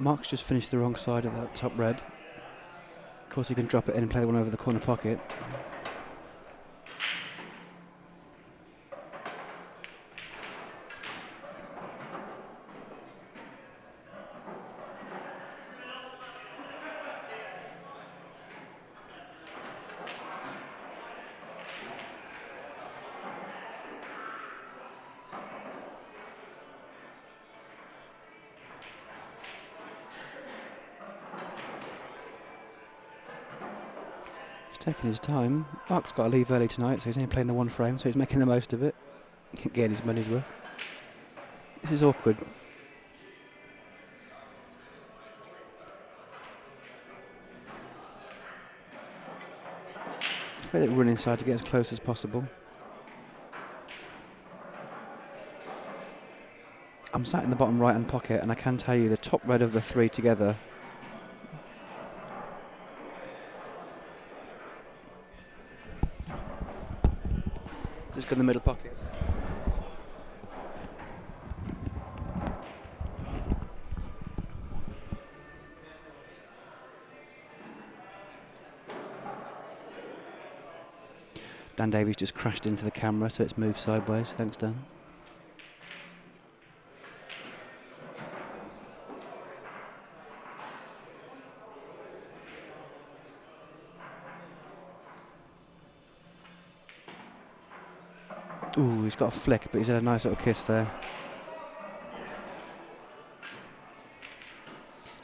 Mark's just finished the wrong side of that top red. Of course, he can drop it in and play the one over the corner pocket. Taking his time. Mark's got to leave early tonight, so he's only playing the one frame, so he's making the most of it. Getting his money's worth. This is awkward. Let it run inside to get as close as possible. I'm sat in the bottom right hand pocket, and I can tell you the top red of the three together just got in the middle pocket. Dan Davies just crashed into the camera, so it's moved sideways. Thanks, Dan. Ooh, he's got a flick, but he's had a nice little kiss there.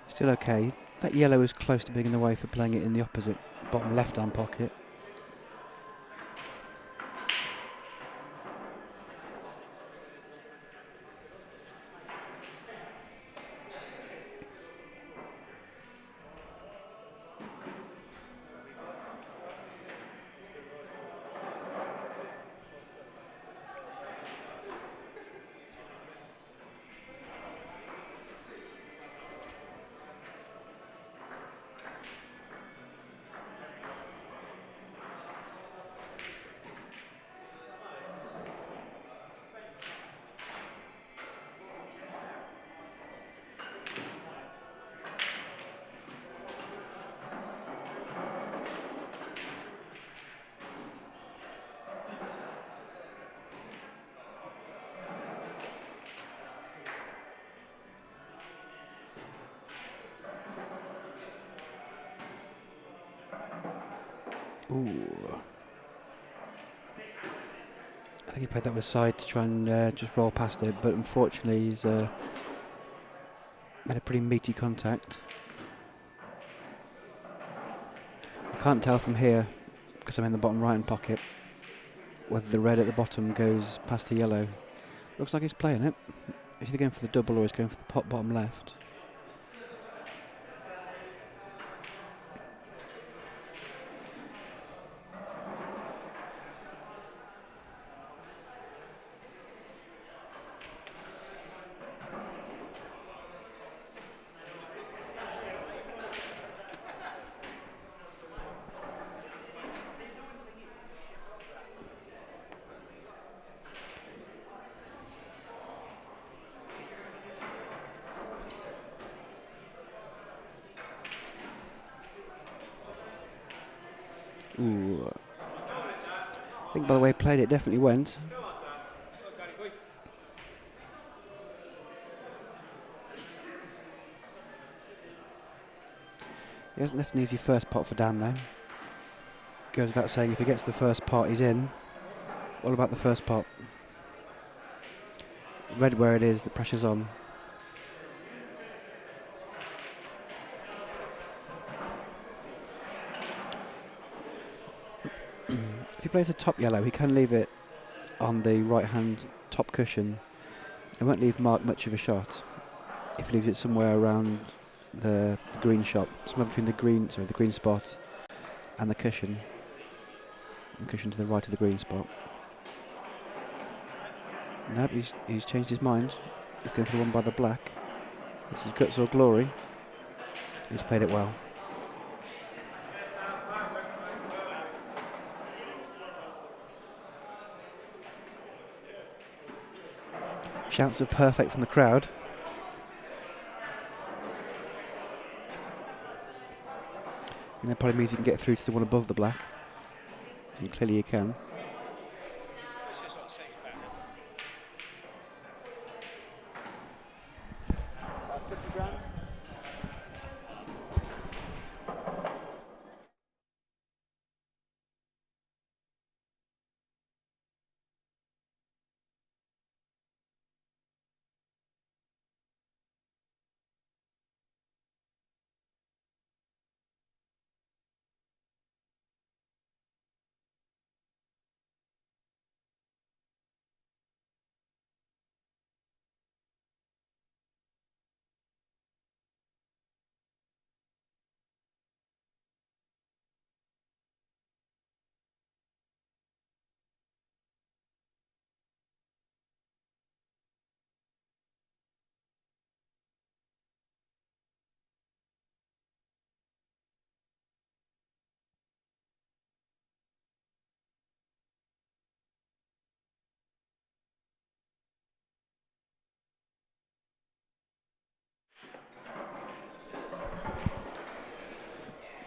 Still okay. That yellow is close to being in the way for playing it in the opposite bottom left-hand pocket. Ooh. I think he played that with side to try and just roll past it, but unfortunately he's made a pretty meaty contact. I can't tell from here, because I'm in the bottom right hand pocket, whether the red at the bottom goes past the yellow. Looks like he's playing it. He's either going for the double or he's going for the pot bottom left. Ooh. I think by the way he played it, definitely went. He hasn't left an easy first pot for Dan though. Goes without saying, if he gets the first pot, he's in. All about the first pot. Red where it is, the pressure's on. If he plays the top yellow, he can leave it on the right hand top cushion. It won't leave Mark much of a shot if he leaves it somewhere around the green shot, somewhere between the green spot and the cushion. The cushion to the right of the green spot. Nope, he's changed his mind. He's going for the one by the black. This is guts or glory. He's played it well. Shouts of perfect from the crowd. And that probably means you can get through to the one above the black. And clearly you can. About 50 grand.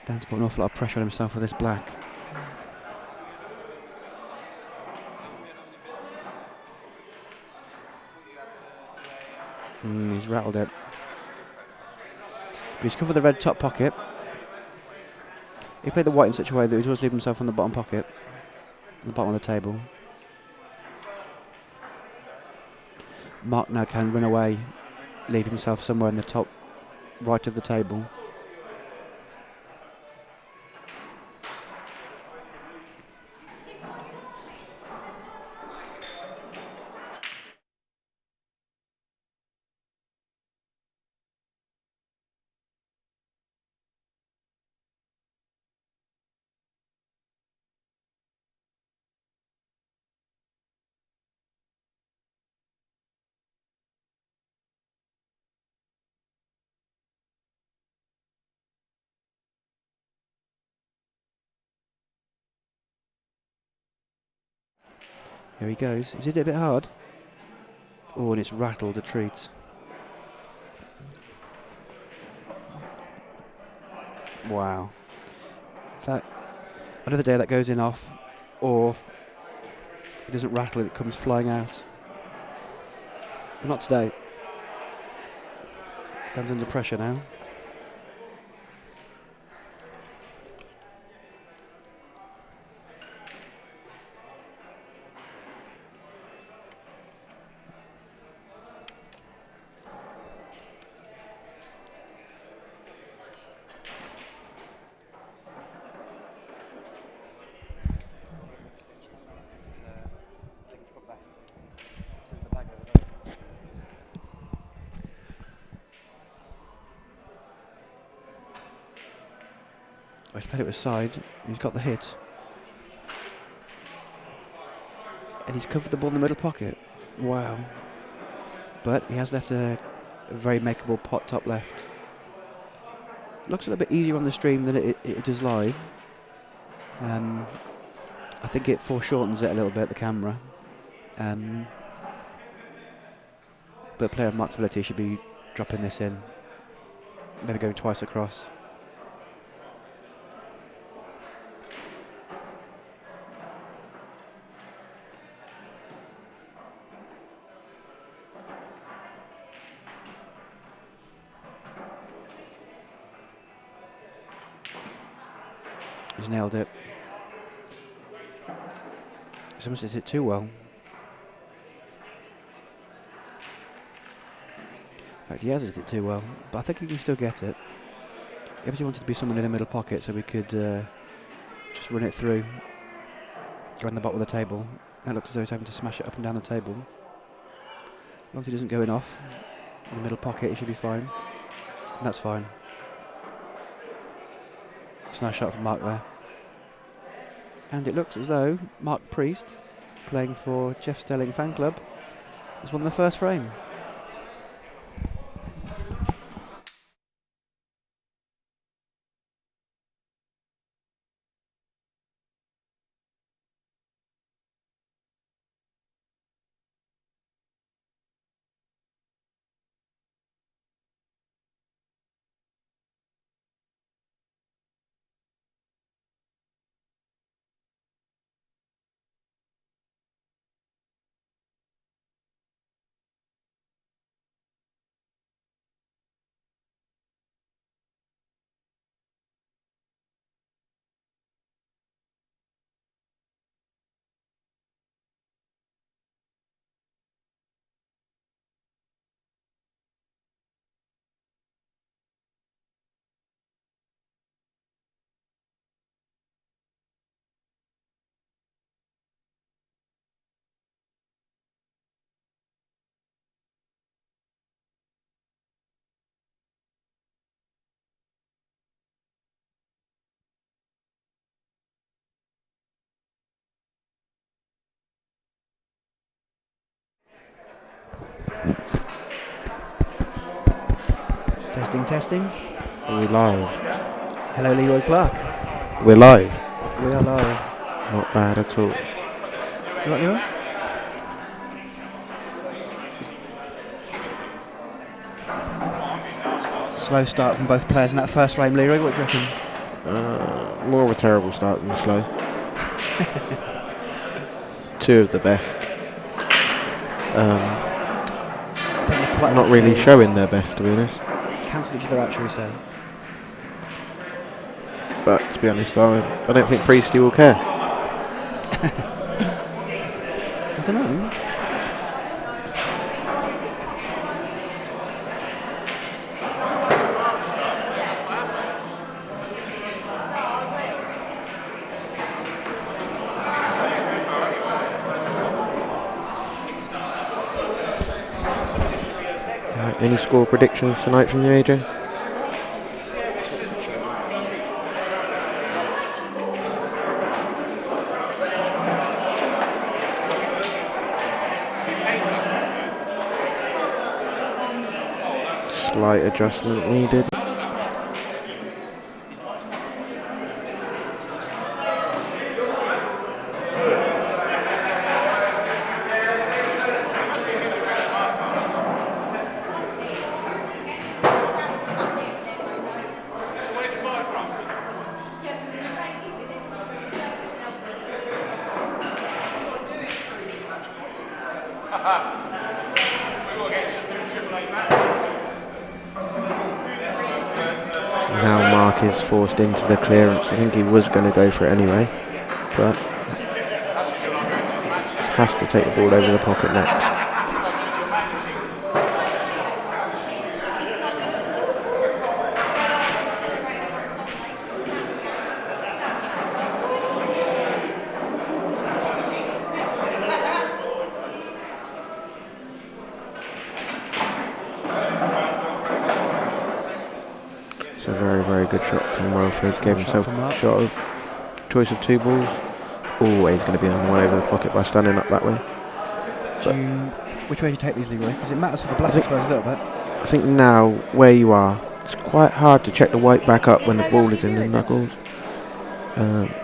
Dan's put an awful lot of pressure on himself with this black. He's rattled it. But he's covered the red top pocket. He played the white in such a way that he does leave himself on the bottom pocket, on the bottom of the table. Mark now can run away, leave himself somewhere in the top right of the table. Here he goes. He's hit it a bit hard. Oh, and it's rattled a treat. Wow. That another day that goes in off, or it doesn't rattle and it comes flying out. But not today. Dan's under pressure now. Oh, he's played it with side. He's got the hit. And he's covered the ball in the middle pocket. Wow. But he has left a very makeable pot top left. Looks a little bit easier on the stream than it does live. I think it foreshortens it a little bit, the camera. But a player of Mark's ability should be dropping this in. Maybe going twice across. He's nailed it. He's almost hit it too well. In fact, he has hit it too well, but I think he can still get it. He obviously wanted to be someone in the middle pocket so we could just run it through around the bottom of the table. That looks as though he's having to smash it up and down the table. As long as he doesn't go in off in the middle pocket, he should be fine. And that's fine. It's a nice shot from Mark there. And it looks as though Mark Priest, playing for Jeff Stelling fan club, has won the first frame. Testing, testing. Are we live? Hello, Leroy Clark. We're live. We are live. Not bad at all. You right, Leroy? Slow start from both players in that first frame, Leroy. What do you reckon? More of a terrible start than slow. Two of the best. Not really showing their best, to be honest. Cancel each other out, shall we say? But to be honest, I don't think Priestley will care. I don't know. Right, any score predictions tonight from you, AJ? Slight adjustment needed. Now Mark is forced into the clearance. I think he was going to go for it anyway, but has to take the ball over the pocket next. It's a very, very good shot from Wellfield. Gave himself a shot of choice of two balls. Always going to be on one over the pocket by standing up that way. Which way do you take these, Leroy? Because it matters for the black, I suppose, a little bit. I think now, where you are, it's quite hard to check the white back up when the ball is in the knuckles.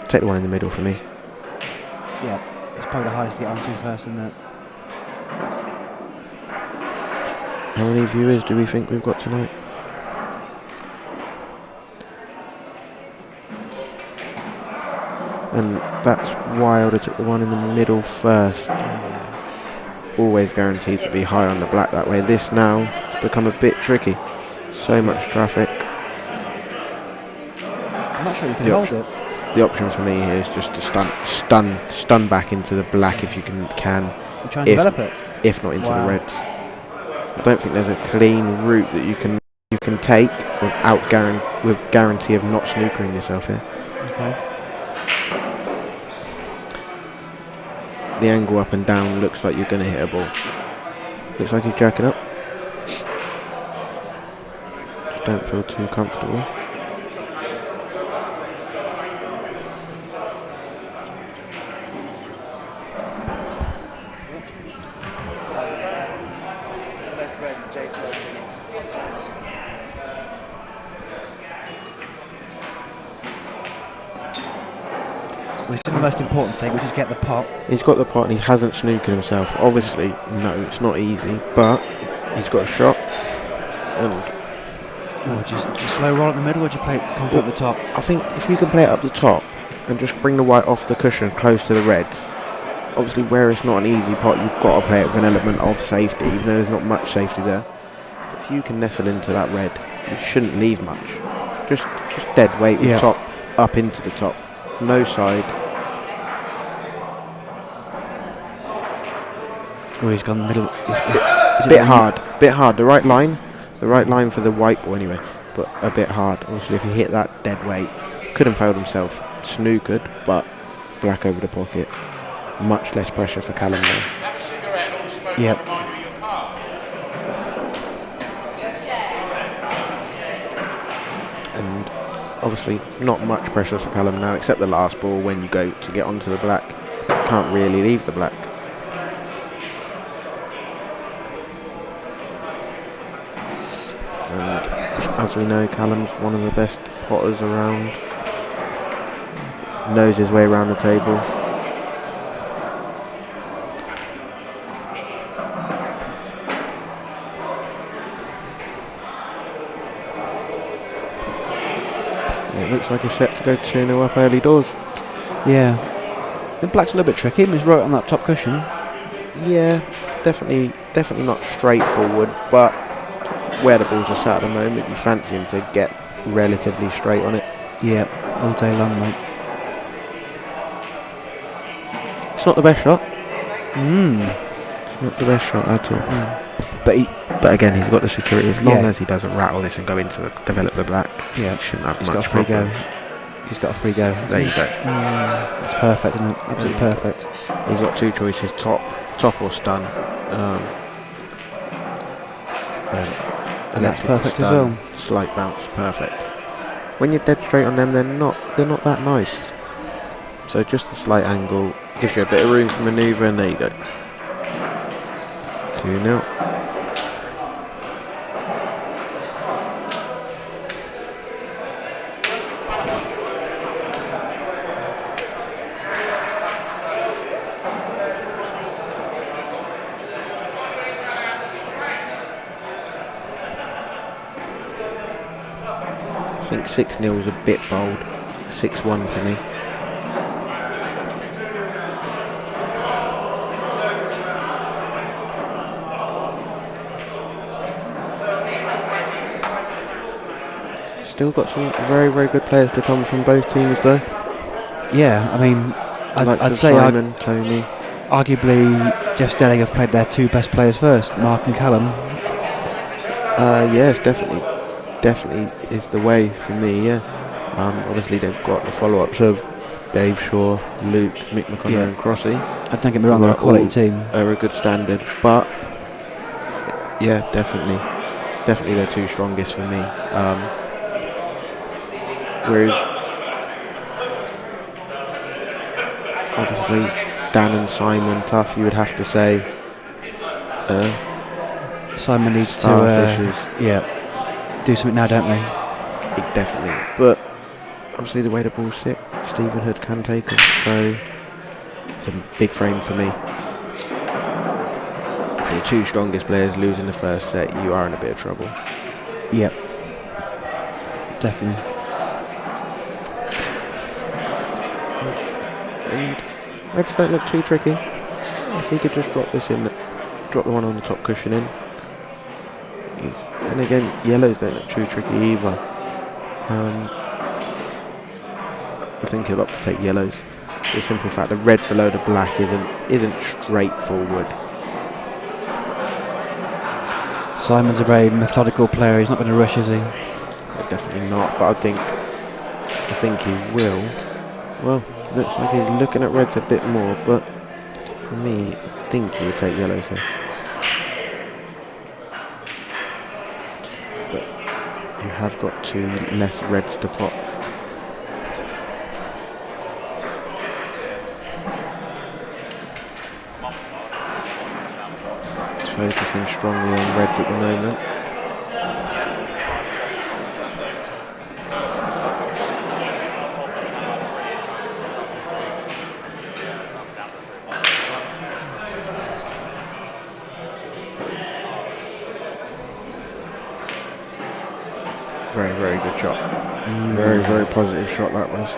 Take the one in the middle for me. Yeah, it's probably the hardest to get onto first, isn't it? How many viewers do we think we've got tonight? And that's why I would have took the one in the middle first. Always guaranteed to be high on the black that way. This now has become a bit tricky. So much traffic. I'm not sure you can hold it. The option for me here is just to stun back into the black if you can. You try and develop it? If not into the reds. I don't think there's a clean route that you can take without guarantee of not snookering yourself here. Okay. The angle up and down looks like you're going to hit a ball. Looks like he's jacking up. Just don't feel too comfortable. Well, he's done the most important thing, which is get the pot. He's got the pot and he hasn't snookered himself. Obviously, no, it's not easy, but he's got a shot. And just slow roll at the middle, or do you play it confident at the top? I think if you can play it up the top and just bring the white off the cushion close to the reds, obviously where it's not an easy pot, you've got to play it with an element of safety, even though there's not much safety there. But if you can nestle into that red, you shouldn't leave much. Just dead weight with top up into the top. No side. Oh, he's gone middle. Bit hard. The right line for the white ball anyway, but a bit hard. Obviously, if he hit that dead weight, couldn't failed himself. Snookered, but black over the pocket. Much less pressure for Callum there. Yep. And obviously, not much pressure for Callum now, except the last ball when you go to get onto the black. Can't really leave the black. And As we know, Callum's one of the best potters around. Knows his way around the table. It looks like he's set to go 2-0 up early doors. Yeah. The black's a little bit tricky. He's right on that top cushion. Yeah, definitely not straightforward, but where the balls are sat at the moment, you fancy him to get relatively straight on it. Yeah, all day long, mate. It's not the best shot. It's not the best shot at all. But again, he's got the security. As long as he doesn't rattle this and go into develop the black, he shouldn't have much problem. He's got a free go. There you go. That's perfect, isn't it? Absolutely perfect. He's got two choices: top or stun. And that's perfect as well. Slight bounce, perfect. When you're dead straight on them, they're not that nice. So just a slight angle gives you a bit of room for manoeuvre, and there you go. 2-0. I think 6-0 is a bit bold. 6-1 for me. Still got some very, very good players to come from both teams though. Yeah, I mean, I'd say Simon, Tony. Arguably, Jeff Stelling have played their two best players first, Mark and Callum. Yes, definitely is the way for me. Yeah. Obviously they've got the follow-ups of Dave Shaw, Luke, Mick McConnell, and Crossy. Don't get me wrong, they're a quality team. Are a good standard, but yeah, definitely they're two strongest for me. Whereas obviously Dan and Simon, tough, you would have to say. Simon needs Starfishes. Do something now, don't they? Definitely, but obviously the way the ball's sit, Stephen Hood can take them, so it's a big frame for me. If your two strongest players lose in the first set, you are in a bit of trouble. Yep, definitely. And Reds don't look too tricky. If he could just drop this in, drop the one on the top cushion in. And again, yellows don't look too tricky either. I think he'll opt to take yellows. The simple fact the red below the black isn't straightforward. Simon's a very methodical player. He's not going to rush, is he? Definitely not. But I think he will. Well, looks like he's looking at reds a bit more. But for me, I think he would take yellows here. But you have got two less reds to pot. Focusing strongly on reds at the moment. Very, very good shot. Very, very positive shot that was.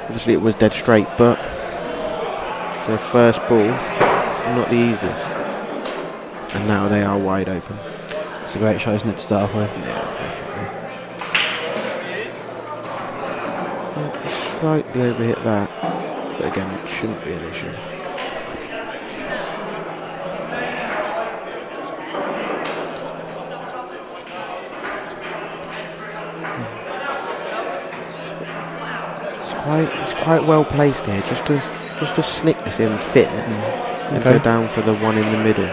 Obviously it was dead straight, but for a first ball, not the easiest. And now they are wide open. It's a great shot, isn't it, to start off with? Yeah, definitely. Slightly overhit that, but again, it shouldn't be an issue. It's quite well placed here, just to snick this in fit and go down for the one in the middle.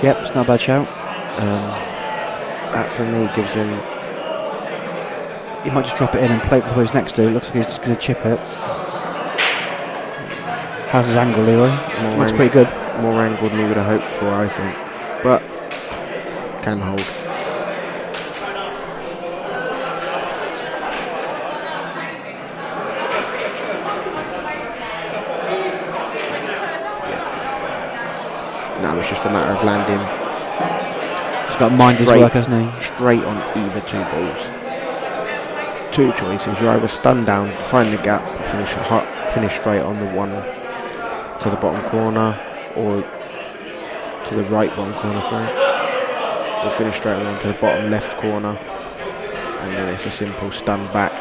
Yep, it's not a bad shout. That for me gives him. He might just drop it in and play with what he's next to. It looks like he's just going to chip it. How's his angle, Leroy? Looks pretty good. More angled than he would have hoped for, I think. But can hold. Now it's just a matter of landing. He's got to mind his work, hasn't he? Straight on either two balls. Two choices. You either stun down, find the gap, finish straight on the one to the bottom corner, or to the right bottom corner, sorry. Or finish straight on to the bottom left corner, and then it's a simple stun back.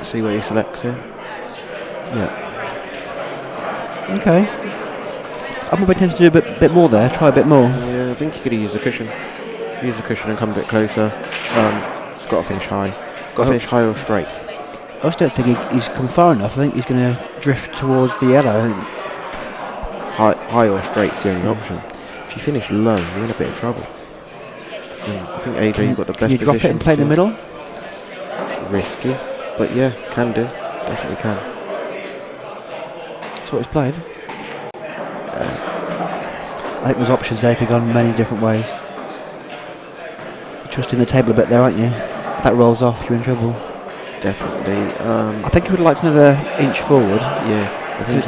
See what he selects here. Yeah. Okay. I'm a bit tempted to do a bit more there. Try a bit more. Yeah, I think he could use the cushion. Use the cushion and come a bit closer. He's got to finish high. Got to finish high or straight. I just don't think he's come far enough. I think he's going to drift towards the yellow. High or straight's the only option. If you finish low, you're in a bit of trouble. I think AJ, you've got the best position. Can you drop it and play in the middle? It's risky, but yeah, can do. Definitely can. That's what he's played. I think there's options there. Could have gone many different ways. You're trusting the table a bit there, aren't you? If that rolls off, you're in trouble. Definitely. I think he would have liked another inch forward. Yeah, I think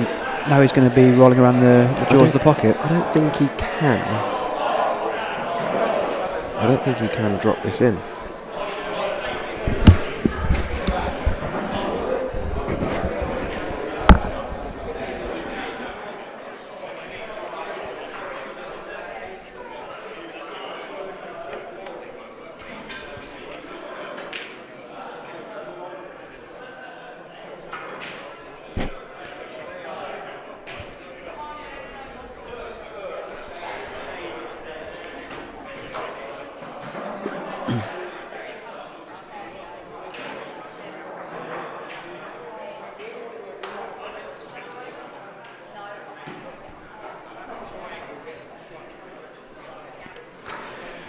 now he's going to be rolling around the jaws of the pocket. I don't think he can. I don't think he can drop this in.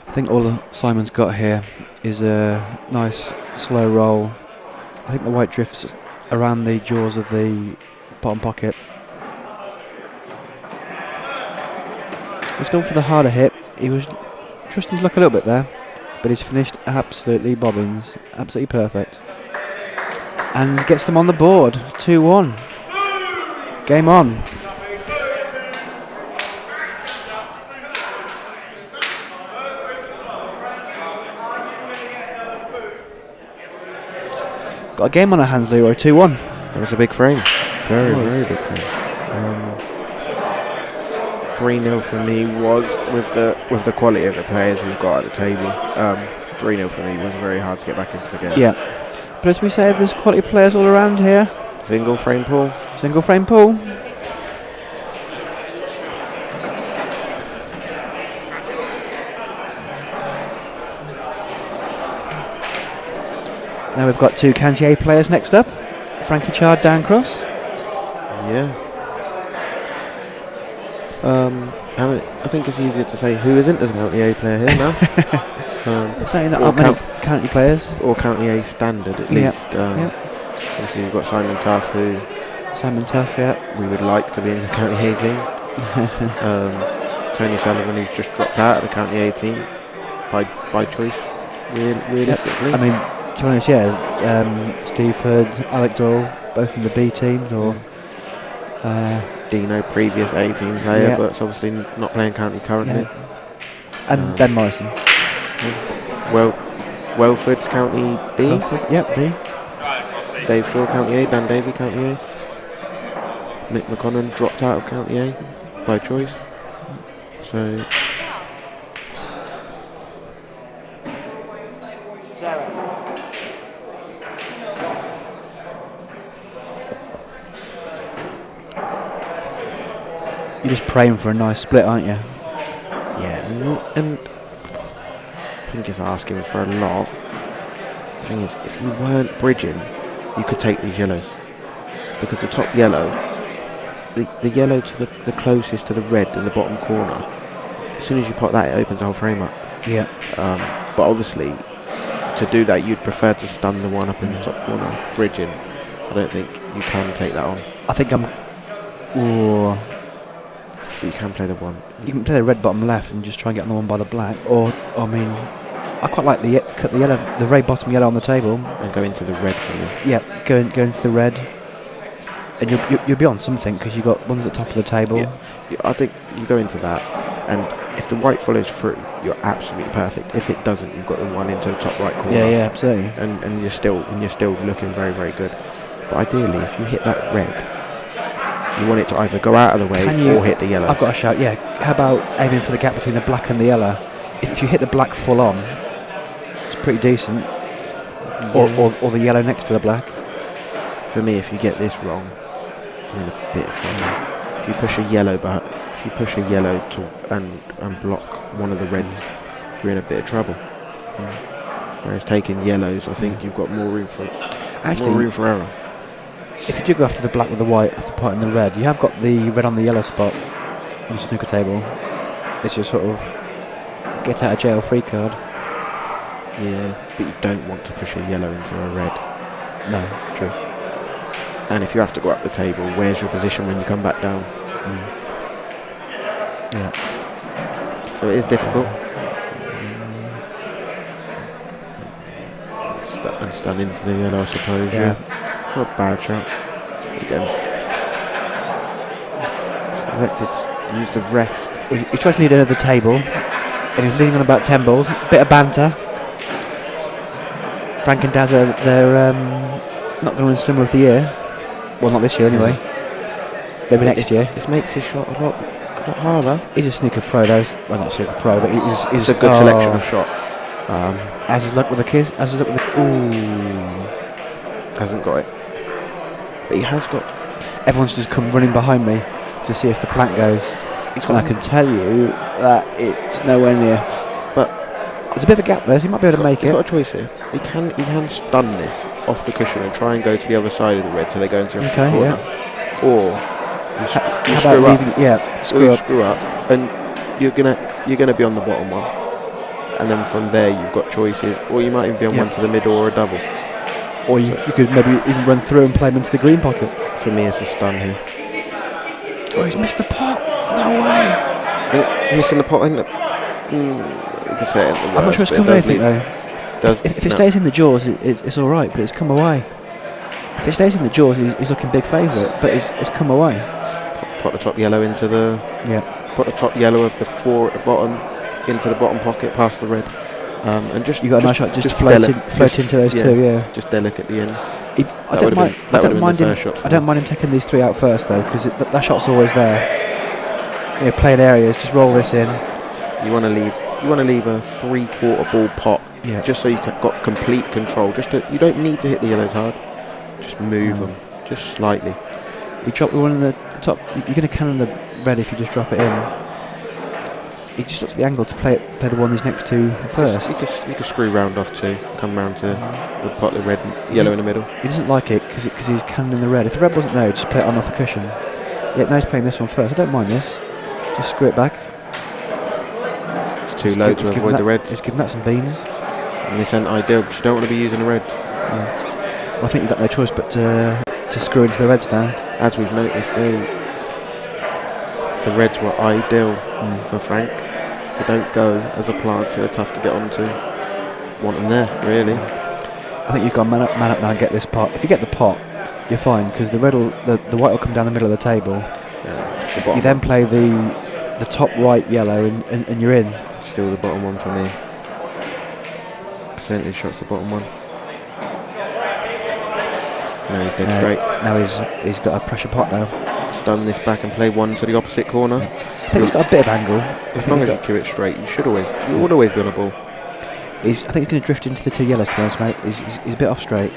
I think all Simon's got here is a nice slow roll. I think the white drifts around the jaws of the bottom pocket. He's gone for the harder hit. He was trusting his luck a little bit there, but he's finished absolutely bobbins. Absolutely perfect. And gets them on the board. 2-1. Game on. Got a game on our hands, Leroy. 2-1. That was a big frame. Very big frame. 3-0 for me was with the quality of the players we've got at the table. 3-0 for me was very hard to get back into the game. Yeah. But as we said, there's quality players all around here. Single frame pool. Single frame pool. Now we've got two County A players next up. Frankie Chard, Dan Cross. Yeah. I think it's easier to say who isn't a County A player here now. Certainly not many County players. Or County A standard at least. Obviously you've got Simon Tuff, who we would like to be in the County A team. Tony Sullivan, who's just dropped out of the County A team by choice, realistically. I mean, to be honest, Steve Hood, Alec Doyle, both in the B teams, or Dino, previous A team player, but it's obviously not playing county currently. And Ben Morrison. Welford's County B. B. Dave Shaw, County A. Dan Davey, County A. Nick McConnon dropped out of County A by choice. So. You're just praying for a nice split, aren't you? Yeah, and I think it's asking for a lot. The thing is, if you weren't bridging, you could take these yellows. Because the top yellow, the yellow to the closest to the red in the bottom corner, as soon as you pop that, it opens the whole frame up. Yeah. But obviously, to do that, you'd prefer to stun the one up in the top corner. Bridging, I don't think you can take that on. I think I'm... But you can play the one. You can play the red bottom left and just try and get on the one by the black. Or, I mean, I quite like cut the yellow, the very bottom yellow on the table. And go into the red for me. Yeah, go into the red. And you'll be on something because you've got ones at the top of the table. Yeah. I think you go into that, and if the white follows through, you're absolutely perfect. If it doesn't, you've got the one into the top right corner. Yeah, absolutely. And you're still looking very, very good. But ideally, if you hit that red, you want it to either go out of the way or hit the yellow. I've got a shout. Yeah. How about aiming for the gap between the black and the yellow? If you hit the black full on, it's pretty decent. Yeah. Or the yellow next to the black. For me, if you get this wrong, you're in a bit of trouble. If you push a yellow to and block one of the reds, you're in a bit of trouble. Whereas taking yellows, I think you've got more room for error. If you do go after the black with the white after potting the red, you have got the red on the yellow spot on the snooker table. It's your sort of get out of jail free card. Yeah, but you don't want to push a yellow into a red. No, true. And if you have to go up the table, where's your position when you come back down? Yeah. So it is difficult. Stand into the yellow, I suppose. Yeah. Not a bad shot. Again. Selected to use the rest. He tries to lead another table, and he's leading on about 10 balls. Bit of banter. Frank and Daz they're not going to win Slimmer of the Year. Well, not this year anyway. Maybe next year. This makes his shot a lot harder. He's a snooker pro though. Well, not snooker pro, but he's a good selection of shot. As his luck with the kiss. As his luck with the... Ooh. Hasn't got it. But he has got... Everyone's just come running behind me to see if the plank goes. And I can tell you that it's nowhere near. But there's a bit of a gap there, so he might be able to make it. He's got a choice here. He can stun this off the cushion and try and go to the other side of the red so they go into the corner. Yeah. Or you screw up. Screw up, and you're gonna be on the bottom one. And then from there you've got choices, or you might even be on one to the middle or a double. Or you could maybe even run through and play him into the green pocket. For me, it's a stun here. Oh, he's missed the pot. No way. Missing the pot, isn't it? You can say it in the I'm not sure it's come anything though. If it stays in the jaws, it's all right, but it's come away. If it stays in the jaws, he's looking big favourite, but it's come away. Put the top yellow into the... Yeah. Put the top yellow of the 4 at the bottom into the bottom pocket past the red. And just... You got a nice shot, just float into those two, yeah. Just delicate at the end. I don't mind him taking these 3 out first though, because that shot's always there. You know, playing areas, just roll this in. You want to leave a 3/4 ball pot, just so you've got complete control. You don't need to hit the yellows hard. Just move them, just slightly. You drop the one in the top. You're going to cannon the red if you just drop it in. He just looks at the angle to play the one he's next to first. You can screw round off too. Come round to the pot, the red, yellow in the middle. He doesn't like it because he's cannoning the red. If the red wasn't there, he'd just play it on off the cushion. Yeah, now he's playing this one first. I don't mind this. Just screw it back. It's too low to avoid the reds. It's giving that some beans. And this ain't ideal because you don't want to be using the reds. Well, I think you've got no choice but to screw into the reds now. As we've noticed, the reds were ideal for Frank. They don't go as a plant, so they're tough to get onto. Want them there, really. I think you've got to man up now and get this pot. If you get the pot, you're fine because the white will come down the middle of the table. Yeah, you then play the top right yellow and you're in. Still the bottom one for me. Percentage shots the bottom one. Now he's dead straight. Now he's got a pressure pot now. Stun this back and play one to the opposite corner. I think he's got a bit of angle. As long as you cue it straight, you would always be on a ball. I think he's going to drift into the 2 yellows, to be honest, mate. He's a bit off straight.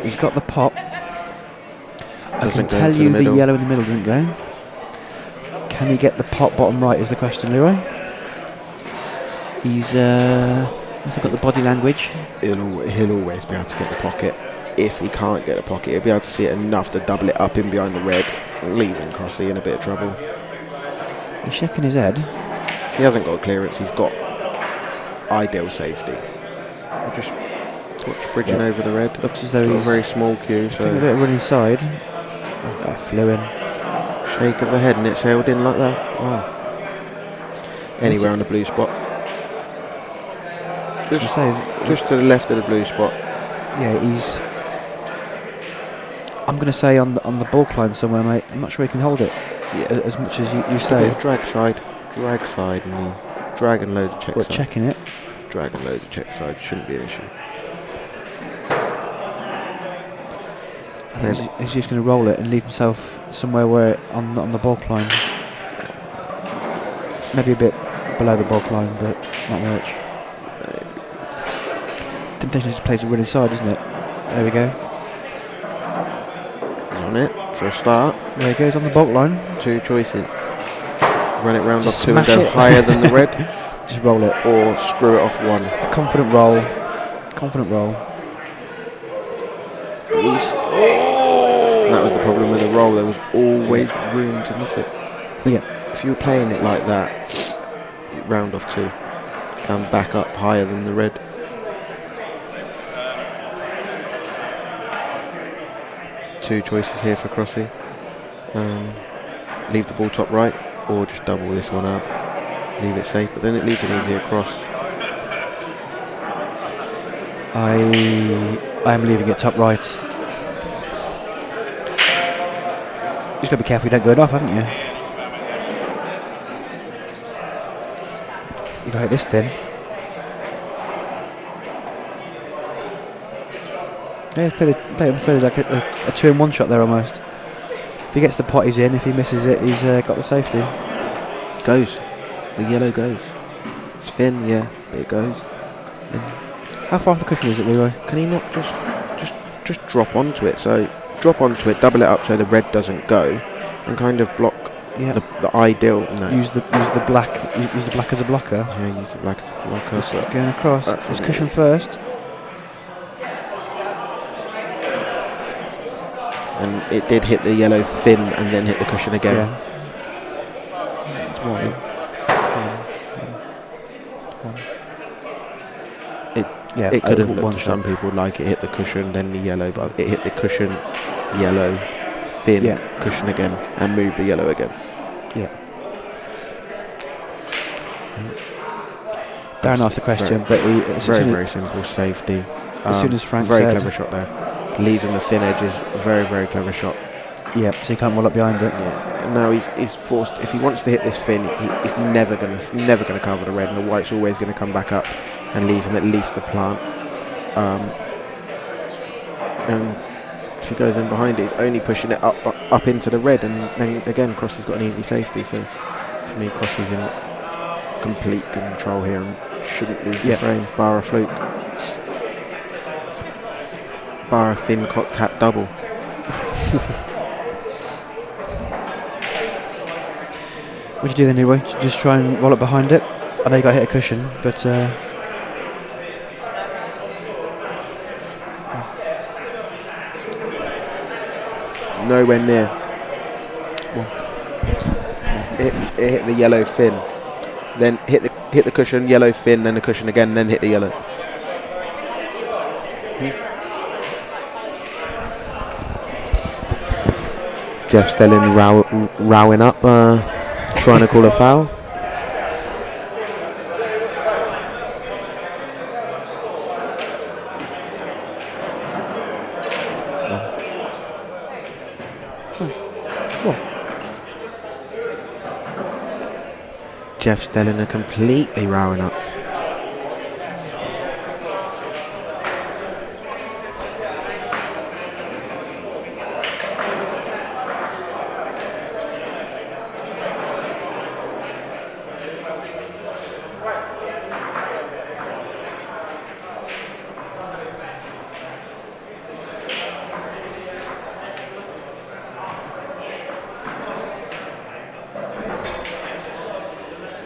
He's got the pop. I can tell you the yellow in the middle didn't go. Can he get the pot bottom right is the question, Leroy. He's got the body language. He'll always be able to get the pocket. If he can't get the pocket, he'll be able to see it enough to double it up in behind the red, leaving Crossy in a bit of trouble. He's shaking his head. If he hasn't got clearance, he's got ideal safety. Watch bridging over the red. Looks as though Got a he's very small queue, so getting a bit of running side. Flew in. shake of the head and it sailed in like that. Wow. Anywhere on the blue spot. Just to the left of the blue spot. Yeah, he's. I'm going to say on the bulk line somewhere, mate. I'm not sure he can hold it. Yeah. As much as you say. Drag side, and the drag and load of check We're side. checking it. Drag and load of check side shouldn't be an issue. I think he's just going to roll it and leave himself somewhere where on the bulk line. Maybe a bit below the bulk line, but not much. Temptation just plays a running side, isn't it? There we go. He's on it for a start. There he goes on the bulk line. 2 choices. Run it round Just off 2 and go smash it. higher than the red, Just roll it. or screw it off 1. A confident roll. Confident roll. And that was the problem with the roll. There was always room to miss it. Yeah. If you were playing it like that, you round off 2, come back up higher than the red. Two choices here for Crossy. Leave the ball top right, or just double this one out. Leave it safe, but then it leaves an easier cross. I am leaving it top right. You've got to be careful you don't go it off, haven't you? You've got to hit this thin. Yeah, play like a 2-in-1 shot there almost. If he gets the pot, he's in. If he misses it, he's got the safety. Goes. The yellow goes. It's thin, yeah, but it goes. And how far off the cushion is it, Leroy? can he not just drop onto it? So drop onto it, double it up so the red doesn't go, and kind of block the ideal. No. Use the black. Use the black as a blocker. Yeah, use the black as a blocker. Just going across. It's cushion first. And it did hit the yellow fin and then hit the cushion again. Yeah. It's one. It could have looked to some people like it hit the cushion, then the yellow, but it hit the cushion, yellow, fin, cushion again, and moved the yellow again. Yeah. Darren asked the question, but he very simple safety. As soon as Frank very said, clever shot there. Leaving the thin edges, very clever shot. Yeah, so he can't roll up behind it. Yeah. And now he's forced. If he wants to hit this fin, he's never gonna cover the red, and the white's always gonna come back up and leave him at least the plant. And if he goes in behind it, he's only pushing it up into the red, and then again Crossy's got an easy safety. So for me, Crossy's in complete control here and shouldn't lose the frame, bar a fluke. Bar a thin cock tap double. What'd you do then, Leroy? Just try and roll it behind it? I know you got to hit a cushion, but nowhere near. It hit the yellow fin, then hit the cushion, yellow fin, then the cushion again, then hit the yellow. Jeff Stelling rowing up, trying to call a foul. Jeff Stelling are completely rowing up.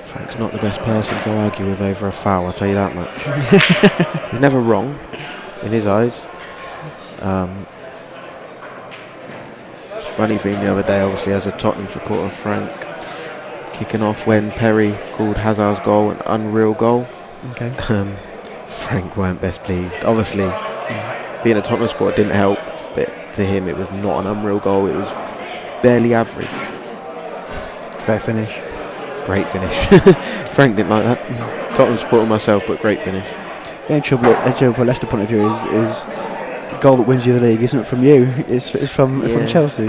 Frank's not the best person to argue with over a foul, I'll tell you that much. He's never wrong, in his eyes. Funny thing the other day, obviously, as a Tottenham supporter, Frank kicking off when Perry called Hazard's goal an unreal goal. Okay. Frank weren't best pleased. Obviously, being a Tottenham supporter didn't help, but to him it was not an unreal goal. It was barely average. Great finish. Great finish. Frank didn't like that. Tottenham supporter myself, but great finish. The only trouble from a Leicester point of view is the goal that wins you the league isn't from you. It's from Chelsea.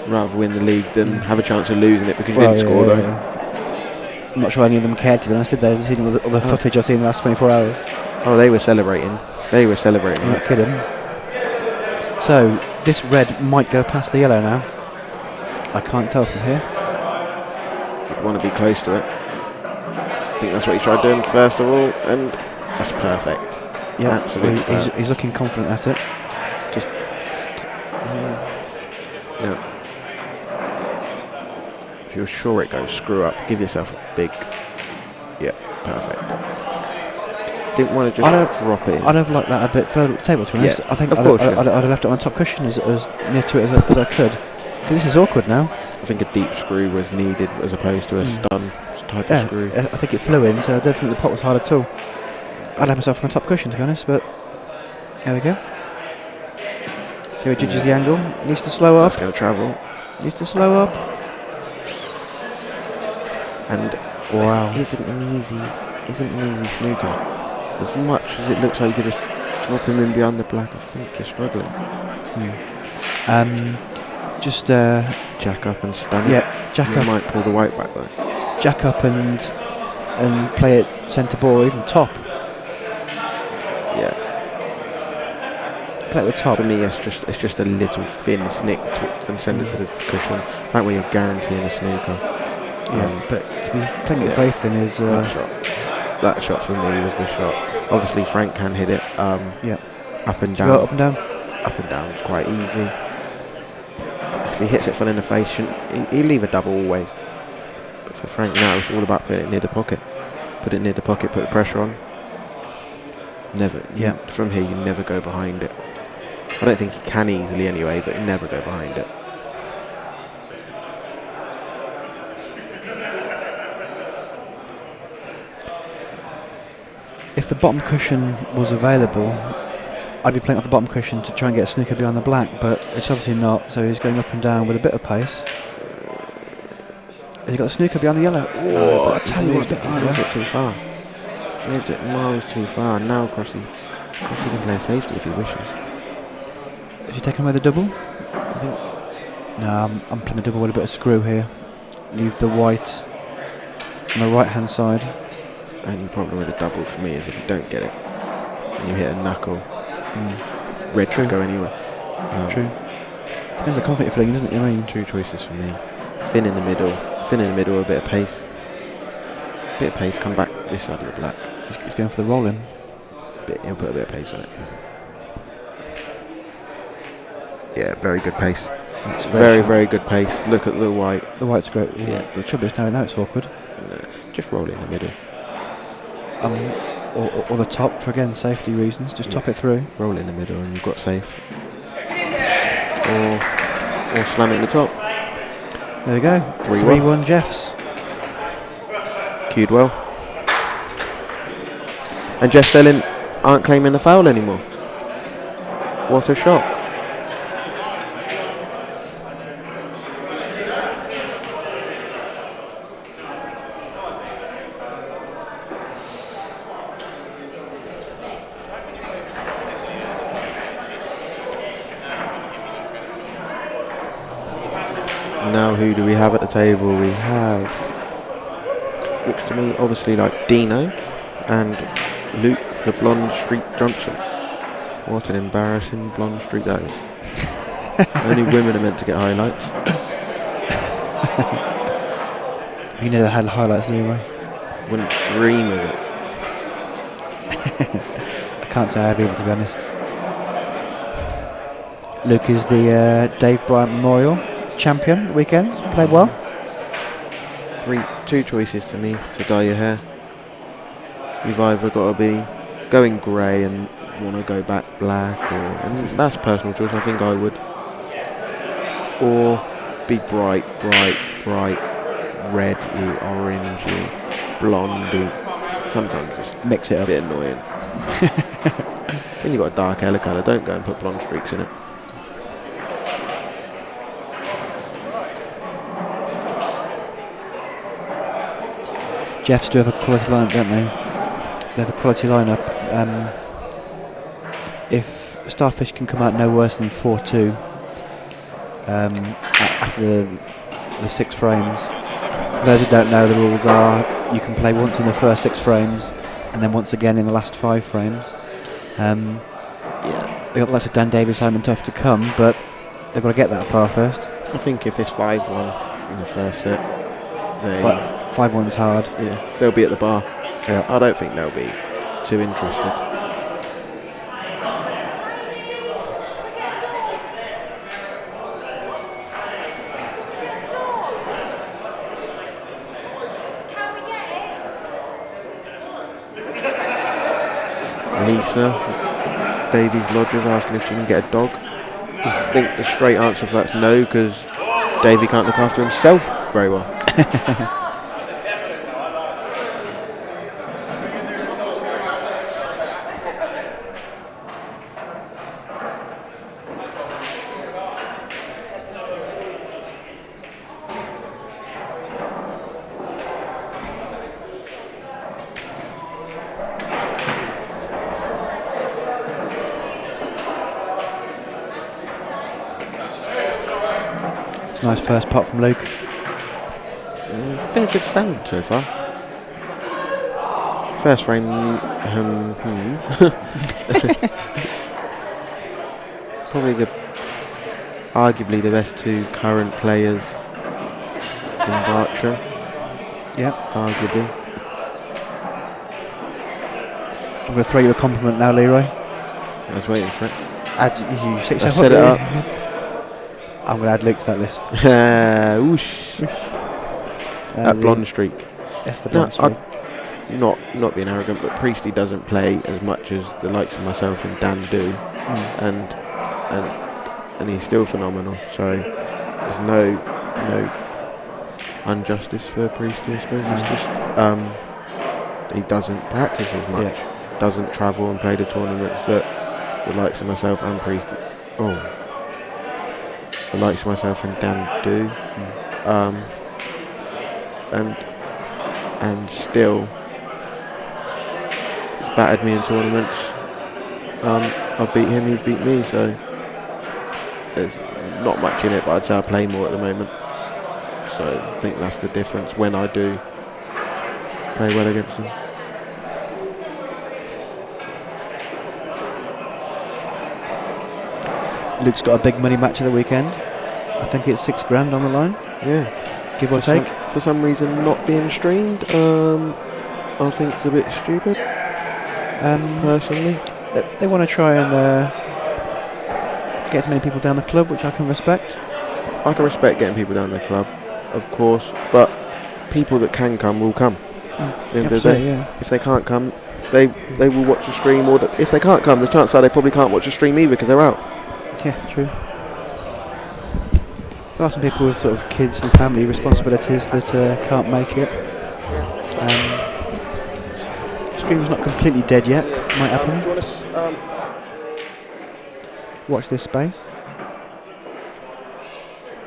Rather win the league than have a chance of losing it because you didn't score though. Yeah. I'm not sure any of them cared, to be honest, did they? Seen all the footage I've seen in the last 24 hours. Oh, they were celebrating. They were celebrating. I'm not kidding. So, this red might go past the yellow now. I can't tell from here. You'd want to be close to it. I think that's what he tried doing first of all, and that's perfect. Yeah, absolutely. He's looking confident at it. Yeah. If you're sure it goes screw up, give yourself a big. Yeah, perfect. Didn't want to just drop it in. I'd have liked that a bit further up the table, to be honest. Yeah, I think I'd have left it on the top cushion as near to it as I could. Because this is awkward now. I think a deep screw was needed as opposed to a stun type of screw. I think it flew in, so I don't think the pot was hard at all. I'd have myself on the top cushion, to be honest, but there we go. So he judges the angle. Needs to slow up. That's going to travel. Needs to slow up. And wow, isn't an easy snooker. As much as it looks like you could just drop him in behind the black, I think you're struggling. Just jack up and stun. Yeah, jack you up. Might pull the white back though. Jack up and play it centre ball or even top. Yeah. Play it with top. For me, it's just a little thin snick and send it to the cushion. That way you're guaranteeing a snooker. Yeah, but to be playing it with faith in is that shot for me was the shot. Obviously Frank can hit it. Up and down. Up and down. Up and down is quite easy. If he hits it full in the face, he'll leave a double always. But for Frank now, it's all about putting it near the pocket. Put it near the pocket, put the pressure on. Never. Yeah. From here, you never go behind it. I don't think he can easily anyway, but never go behind it. If the bottom cushion was available, I'd be playing off the bottom cushion to try and get a snooker behind the black, but it's obviously not, so he's going up and down with a bit of pace. Has he got a snooker behind the yellow? Oh, I tell you, moved it too far. Moved it miles too far. Now Crossy can play safety if he wishes. Is he taking away the double? I think. No, I'm playing the double with a bit of screw here. Leave the white on the right hand side. Only problem with a double for me is if you don't get it and you hit a knuckle, red could go anywhere. True. Depends on the confident feeling, doesn't it? I mean, two choices for me. Fin in the middle, a bit of pace. Come back this side of the black. He's going for the rolling. He'll put a bit of pace on it. Yeah, very good pace. That's very good pace. Look at the white. The white's great. Yeah. The trouble is now it's awkward. Just roll it in the middle. Or the top for again safety reasons. Just top it through. Roll it in the middle and you've got safe. Or slam it in the top. There we go. 3-1 Jeffs. Cued well. And Jeff Stelling aren't claiming the foul anymore. What a shock. Now who do we have at the table? We have, looks to me obviously like Dino and Luke the Blonde Street Johnson. What an embarrassing blonde streak that is. Only women are meant to get highlights. You never had highlights anyway. Wouldn't dream of it. I can't say I have either, to be honest. Luke is the Dave Bryant Memorial champion at the weekend. Played well. Two choices to me to dye your hair. You've either got to be going grey and want to go back black, and that's personal choice. I think I would. Or be bright, reddy, orangey, blondey. Sometimes just mix it up. A bit annoying. When you've got a dark yellow colour, don't go and put blonde streaks in it. Jeffs do have a quality lineup, don't they? They have a quality lineup. If Starfish can come out no worse than 4-2 after the 6 frames. For those who don't know, the rules are you can play once in the first 6 frames and then once again in the last 5 frames. Yeah, they've got lots of Dan Davis, Simon Tough to come, but they've got to get that far first. I think if it's 5-1 in the first set, 5-1's hard. Yeah, they'll be at the bar. Yeah. I don't think they'll be too interested. Lisa Davies Lodgers asking if she can get a dog. I think the straight answer for that's no, because Davey can't look after himself very well. It's a nice first pot from Luke. It's been a good standard so far. First frame, probably arguably the best 2 current players in Berkshire. Yeah. Arguably. I'm going to throw you a compliment now, Leroy. I was waiting for it. You set I yourself set it up. I'm going to add Luke to that list. Whoosh. That blonde streak. Yes, the blonde streak. Not being arrogant, but Priestley doesn't play as much as the likes of myself and Dan do, and he's still phenomenal. So there's no injustice for Priestley, I suppose. It's just he doesn't practice as much, doesn't travel and play the tournaments that the likes of myself and Priestley, the likes of myself and Dan do, and still he's battered me in tournaments. I've beat him, he's beat me, so there's not much in it, but I'd say I play more at the moment. So I think that's the difference when I do play well against him. Luke's got a big money match of the weekend. I think it's $6,000 on the line. Yeah. Give or take. For some reason not being streamed, I think it's a bit stupid. Personally. They want to try and get as many people down the club, which I can respect. I can respect getting people down the club, of course, but people that can come will come. If they can't come, they will watch the stream, or if they can't come, the chances are they probably can't watch the stream either because they're out. Yeah, true. There are some people with sort of kids and family responsibilities that can't make it. Stream's not completely dead yet. Might happen. Watch this space.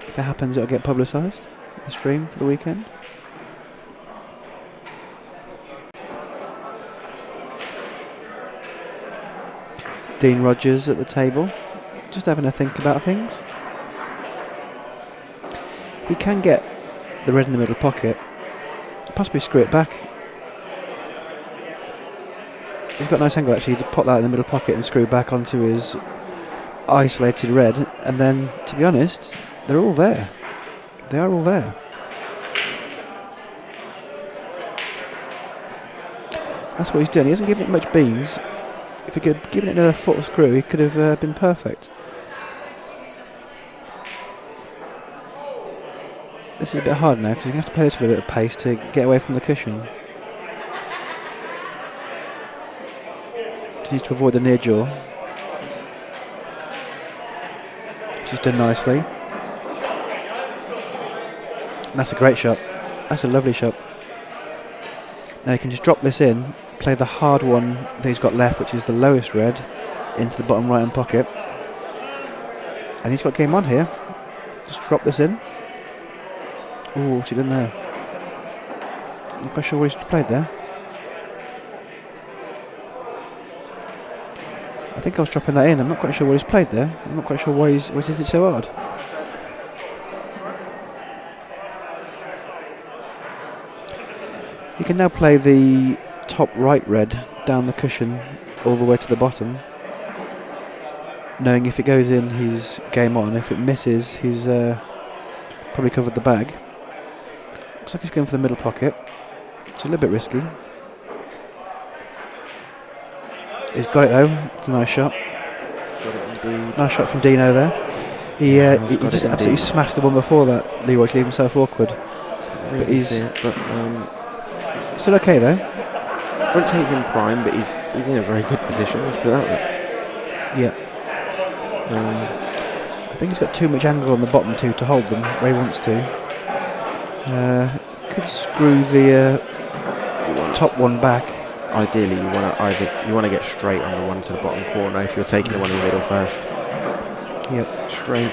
If it happens, it'll get publicised. The stream for the weekend. Dean Rogers at the table, just having a think about things. If we can get the red in the middle pocket, possibly screw it back. He's got a nice angle actually to pop that in the middle pocket and screw back onto his isolated red, and then, to be honest, they're all there. They are all there. That's what he's doing. He hasn't given it much beans. If he could give it another foot of screw, he could have been perfect. This is a bit hard now because he's going to have to play this with a bit of pace to get away from the cushion. Just needs to avoid the near jaw. Which he's done nicely. And that's a great shot. That's a lovely shot. Now you can just drop this in, play the hard one that he's got left, which is the lowest red, into the bottom right hand pocket. And he's got game on here. Just drop this in. Ooh, what's he done there? I'm not quite sure what he's played there. I think I was dropping that in. I'm not quite sure what he's played there. I'm not quite sure why he did it so hard. You can now play the top right red down the cushion all the way to the bottom, knowing if it goes in, he's game on. If it misses, he's probably covered the bag. Looks like he's going for the middle pocket. It's a little bit risky. He's got it though. It's a nice shot. Nice shot from Dino there. He just absolutely smashed the one before that, Leroy, to leave himself awkward. Really but he's but still okay though. I wouldn't say he's in prime, but he's in a very good position. Let's put it that way. Yeah. I think he's got too much angle on the bottom two to hold them where he wants to. Could screw the top one back. Ideally, you want to get straight on the one to the bottom corner if you're taking the one in the middle first. Yep. Straight.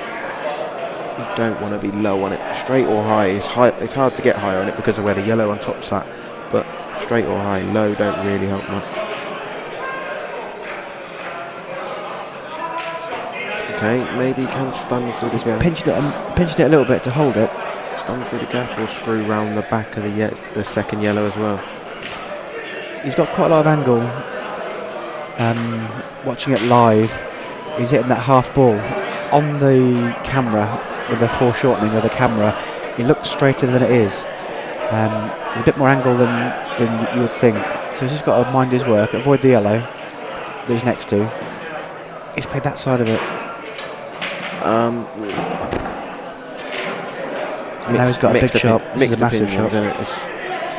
You don't want to be low on it. Straight or high. It's hard to get high on it because of where the yellow on top's at. But straight or high, low don't really help much. Okay, maybe you can stun through the gap. Pinched it a little bit to hold it. Stun through the gap or screw round the back of the second yellow as well. He's got quite a lot of angle. Watching it live, he's hitting that half ball on the camera with the foreshortening of the camera. He looks straighter than it is. There's a bit more angle than you would think. So he's just got to mind his work, avoid the yellow that he's next to. He's played that side of it. And now he's got a big shot. This is a massive shot.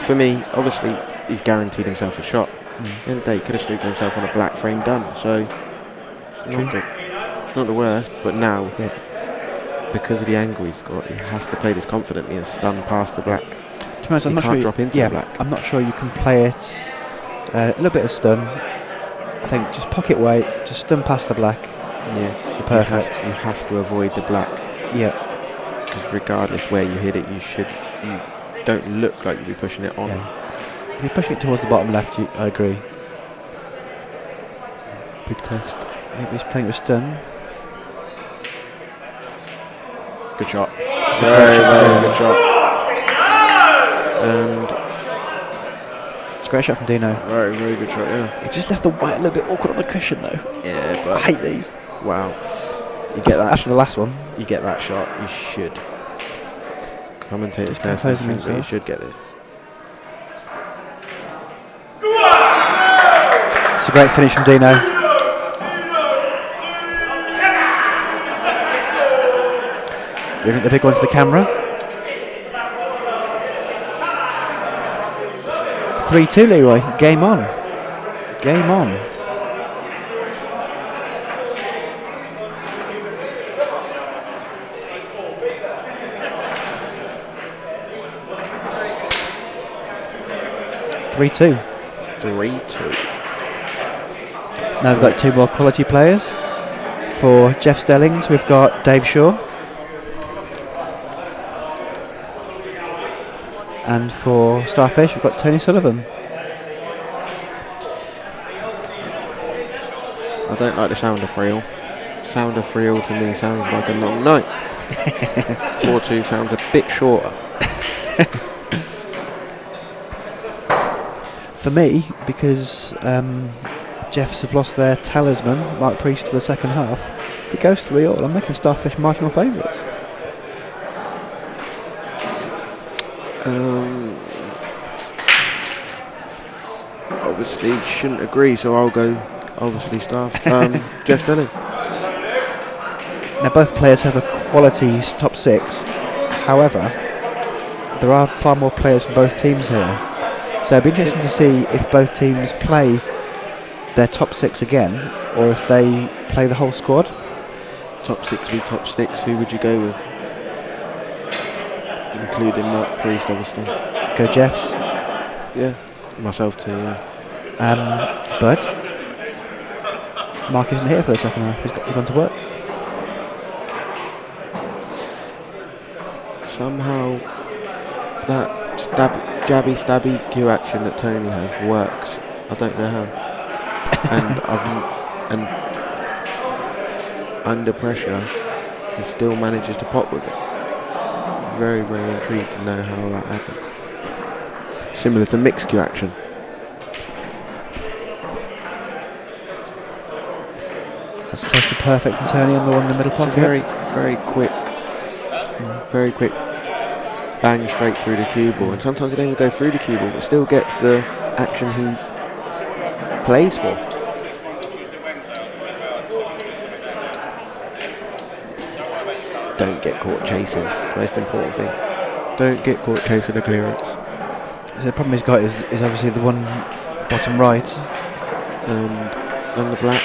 For me, obviously, he's guaranteed himself a shot. At the end of the day, he could have snooped himself on a black frame done. So it's not the worst. But now, because of the angle he's got, he has to play this confidently and stun past the black. To be honest, I'm not sure. Drop into the black. I'm not sure you can play it. A little bit of stun. I think just pocket weight, just stun past the black. Yeah, perfect. You have to avoid the black. Yeah. Because regardless where you hit it, you don't look like you'll be pushing it on. Yeah. If you're pushing it towards the bottom left, I agree. Big test. Maybe he's playing with stun. Good shot. Very good shot. And it's a great shot from Dino. Very, very good shot, yeah. He just left the white a little bit awkward on the cushion though. Yeah, but I hate these. Wow. You get that after the last one. You get that shot, you should. Commentators composing think that you should get it. It's a great finish from Dino. Giving the big one to the camera. 3-2 Leroy. Game on. Game on. Three-two. Now we've got two more quality players. For Jeff Stellings, we've got Dave Shaw. And for Starfish, we've got Tony Sullivan. I don't like the sound of Friel. Sound of Friel to me sounds like a long night. 4-2 sounds a bit shorter. For me, because Jeffs have lost their talisman, Mark Priest, for the second half. If it goes 3-3, I'm making Starfish marginal favourites. Obviously, shouldn't agree, so I'll go. Obviously, Jeff Stelling. Now, both players have a quality top six. However, there are far more players from both teams here. So it'd be interesting to see if both teams play their top six again, or if they play the whole squad. Top 6 v top 6, who would you go with? Including Mark Priest, obviously. Go Jeffs. Yeah. Myself too, yeah. But Mark isn't here for the second half. He's gone to work. Somehow that jabby stabby Q action that Tony has works. I don't know how. and under pressure, he still manages to pop with it. Very, very intrigued to know how that happens. Similar to mixed Q action. That's close to perfect from Tony on the one in the middle pocket. Very, very quick. Very quick bang straight through the cue ball, and sometimes it don't even go through the cue ball, but still gets the action he plays for. Don't get caught chasing. It's the most important thing. Don't get caught chasing the clearance. So the problem he's got is obviously the one bottom right. And on the black,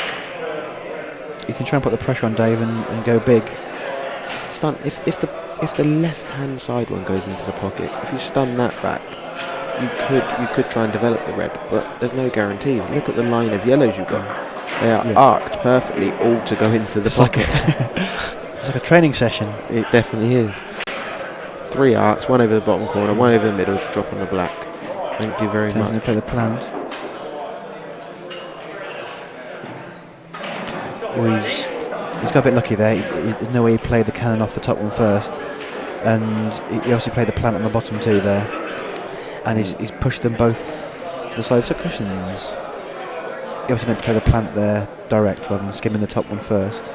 You can try and put the pressure on Dave and go big. stun. If the left hand side one goes into the pocket, if you stun that back, you could try and develop the red, but there's no guarantees. Look at the line of yellows you've got. They are arced perfectly, all to go into the pocket. It's like a training session. It definitely is. 3 arcs, one over the bottom corner, one over the middle to drop on the black. Thank you very Turns much. to play the plant. Well, he's got a bit lucky there. There's no way he played the cannon off the top one first, and he obviously played the plant on the bottom two there, and he's pushed them both to the sides of cushions. He obviously meant to play the plant there direct rather than skimming the top one first.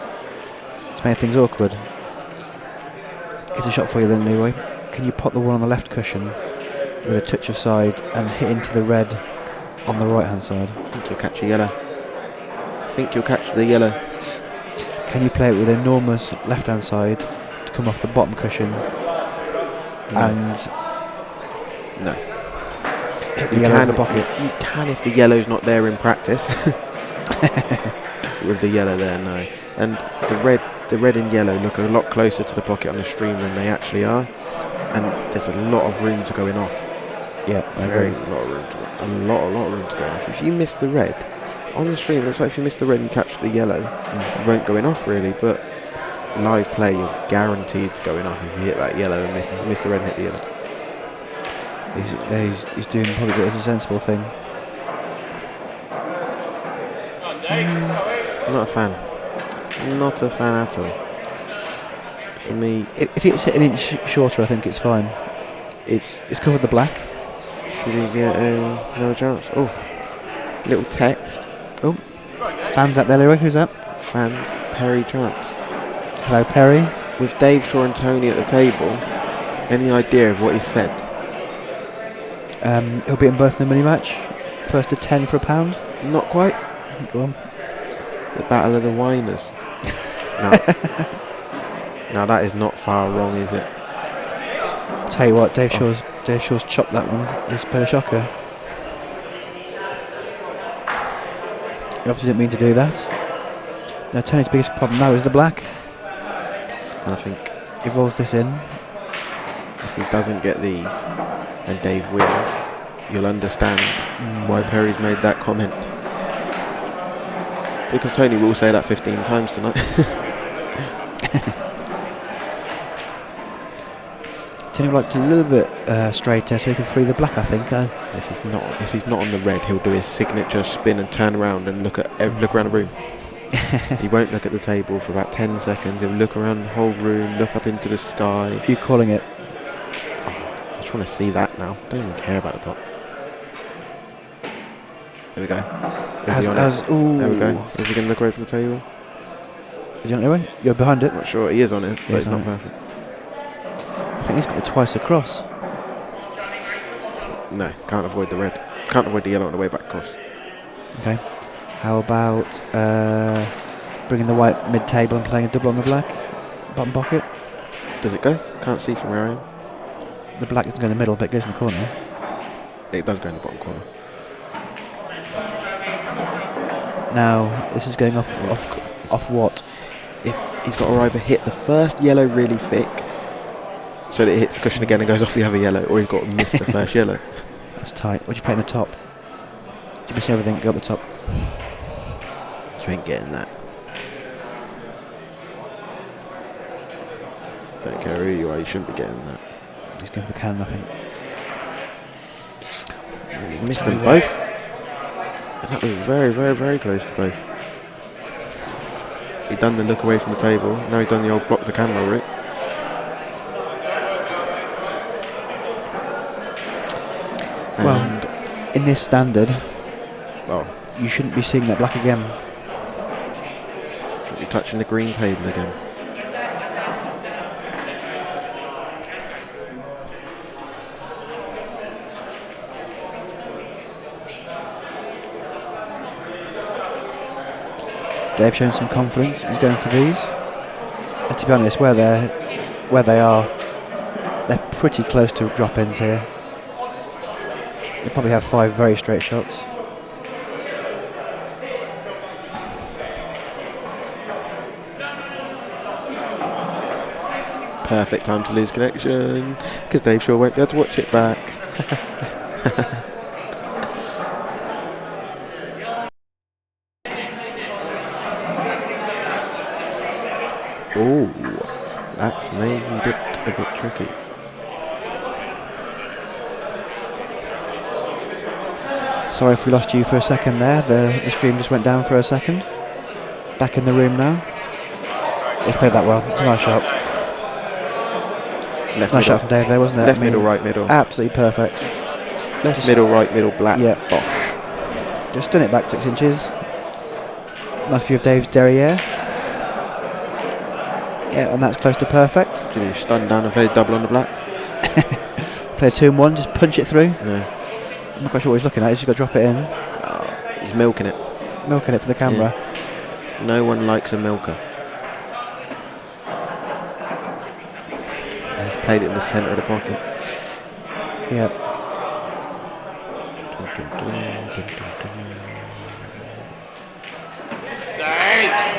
It's made things awkward. It's a shot for you then, Leroy. Can you pop the one on the left cushion with a touch of side and hit into the red on the right hand side? I think you'll catch a yellow. I think you'll catch the yellow. Can you play it with enormous left hand side to come off the bottom cushion and No. hit the yellow in the pocket? You can if the yellow's not there in practice. With the yellow there, no. And the red and yellow look a lot closer to the pocket on the stream than they actually are, and there's a lot of room to going off. Yeah, I Very agree. lot of room to a lot of room to going off. If you miss the red on the stream, it looks like if you miss the red and catch the yellow, you won't go in off really. But live play, you're guaranteed to go in off if you hit that yellow and miss the red and hit the yellow. He's doing probably what is a sensible thing. Not a fan. Not a fan at all. For me, If it's an inch shorter, I think it's fine. It's covered the black. should he get another chance? Oh, little text. Oh, fans out there, Leroy. Who's that? Fans, Perry chance. Hello, Perry. With Dave, Shaw and Tony at the table, any idea of what he said? He'll be in both in the mini match. First to 10 for £1. Not quite. Go on. The Battle of the Whiners. No. Now that is not far wrong, is it? I'll tell you what, Dave Shaw's chopped that one. He's put a shocker. He obviously didn't mean to do that. Now Tony's biggest problem now is the black. And I think He rolls this in. if he doesn't get these and Dave wins, you'll understand why Perry's made that comment. Because Tony will say that 15 times tonight. Tony would like a little bit straighter so he can free the black, I think. If he's not on the red, he'll do his signature spin and turn around and look around the room. He won't look at the table for about 10 seconds. He'll look around the whole room, look up into the sky. Are you calling it? I just want to see that now. I don't even care about the pot. There we go. There we go. Is he going to look away from the table? Is he on it anyway? You're behind it. Not sure. He is on it, but it's not perfect. I think he's got the twice across. No, can't avoid the red. Can't avoid the yellow on the way back across. Okay. How about bringing the white mid-table and playing a double on the black? Bottom pocket. Does it go? Can't see from where I am. The black doesn't go in the middle, but it goes in the corner. It does go in the bottom corner. Now, this is going off what? If he's got to either hit the first yellow really thick, so that it hits the cushion again and goes off the other yellow, or he's got to miss the first yellow. That's tight. What'd you play in the top? Did you miss everything? Go up the top. You ain't getting that. Don't care who you are, you shouldn't be getting that. He's going for the cannon, I think. He's missed them both. And that was very, very, very close to both. He done the look away from the table. Now he's done the old block the camera route. Well, in this standard, Oh, you shouldn't be seeing that black again. should be touching the green table again. Dave showing some confidence. He's going for these. And to be honest, where they are, they're pretty close to drop-ins here. They probably have 5 very straight shots. Perfect time to lose connection, because Dave sure won't be able to watch it back. Oh, that's made it a bit tricky. Sorry if we lost you for a second there. The stream just went down for a second. Back in the room now. He's played that well. It's a nice shot. Left Nice shot middle, from Dave there, wasn't it? left middle, right middle. Absolutely perfect. Left middle, right middle, black. Yeah. Bosh. Just done it back 6 inches. Nice view of Dave's derriere. Yeah, and that's close to perfect. Did he stun down and play double on the black? Play a 2 and 1, just punch it through. Yeah. I'm not quite sure what he's looking at. He's just got to drop it in. Oh, he's milking it. Milking it for the camera. Yeah. No one likes a milker. He's played it in the centre of the pocket. Yeah.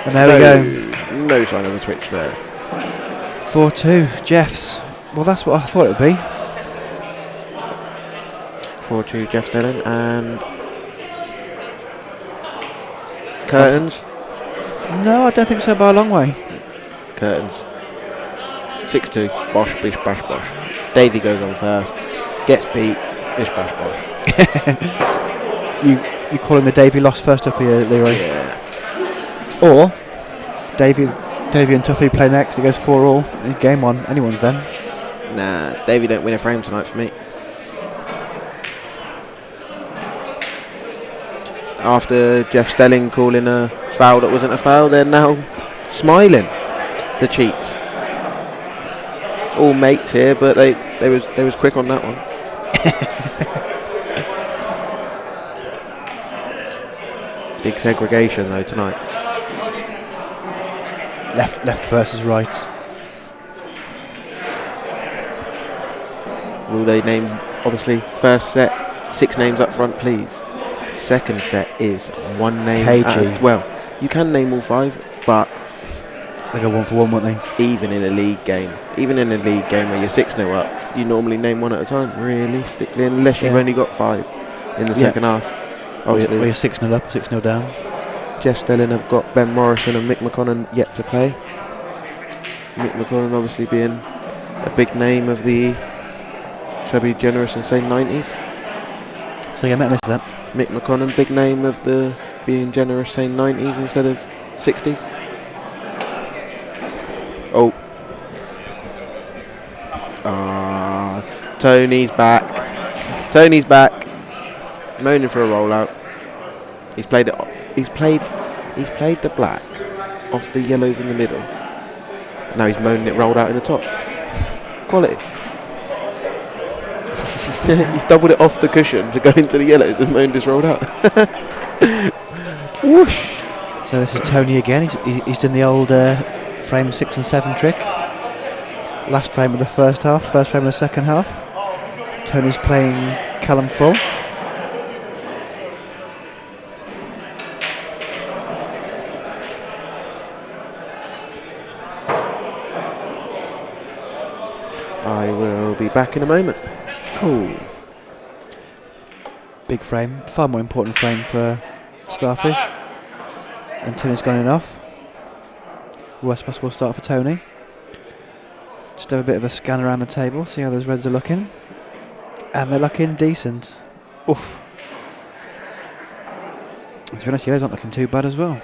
And there we go. No sign of the twitch there. 4-2. Jeffs. Well, that's what I thought it would be. 4-2 Jeff Stelling and curtains. No, I don't think so by a long way. Curtains. 6-2. Bosh, bish, bash, bosh. Davey goes on first. Gets beat. Bish, bash, bosh. You calling the Davey loss first up here, Leroy? Yeah. Or Davey and Tuffy play next. It goes 4-all. It's game on. Anyone's then. Nah, Davey don't win a frame tonight for me. After Jeff Stelling calling a foul that wasn't a foul, they're now smiling. The cheats. All mates here, but they was quick on that one. Big segregation though tonight. Left versus right. Will they name, obviously, first set, 6 names up front, please. Second set is 1 name. KG. Well, you can name all 5, but They go 1 for 1, won't they? even in a league game where you're 6-0 up, you normally name 1 at a time, realistically, unless you've only got 5 in the second half. Obviously, Or you're 6-0 up, 6-0 down. Jeff Stelling have got Ben Morrison and Mick McConnon yet to play. Mick McConnon obviously being a big name of the, shall be generous and say 90s. So yeah, I missed that. Mick McConnon, big name of the being generous, saying 90s instead of 60s. Oh. Tony's back. Tony's back. Moaning for a rollout. He's played the black off the yellows in the middle. Now he's moaning it rolled out in the top. Quality. He's doubled it off the cushion to go into the yellows and moaned this rolled out. Whoosh. So this is Tony again. He's done the old frame 6 and 7 trick. Last frame of the first half, first frame of the second half. Tony's playing Callum full. I will be back in a moment. Cool. big frame, far more important frame for Starfish. And Tony's gone in off. Worst possible start for Tony. Just have a bit of a scan around the table, see how those reds are looking. And they're looking decent. Oof. And to be honest, yellows aren't looking too bad as well.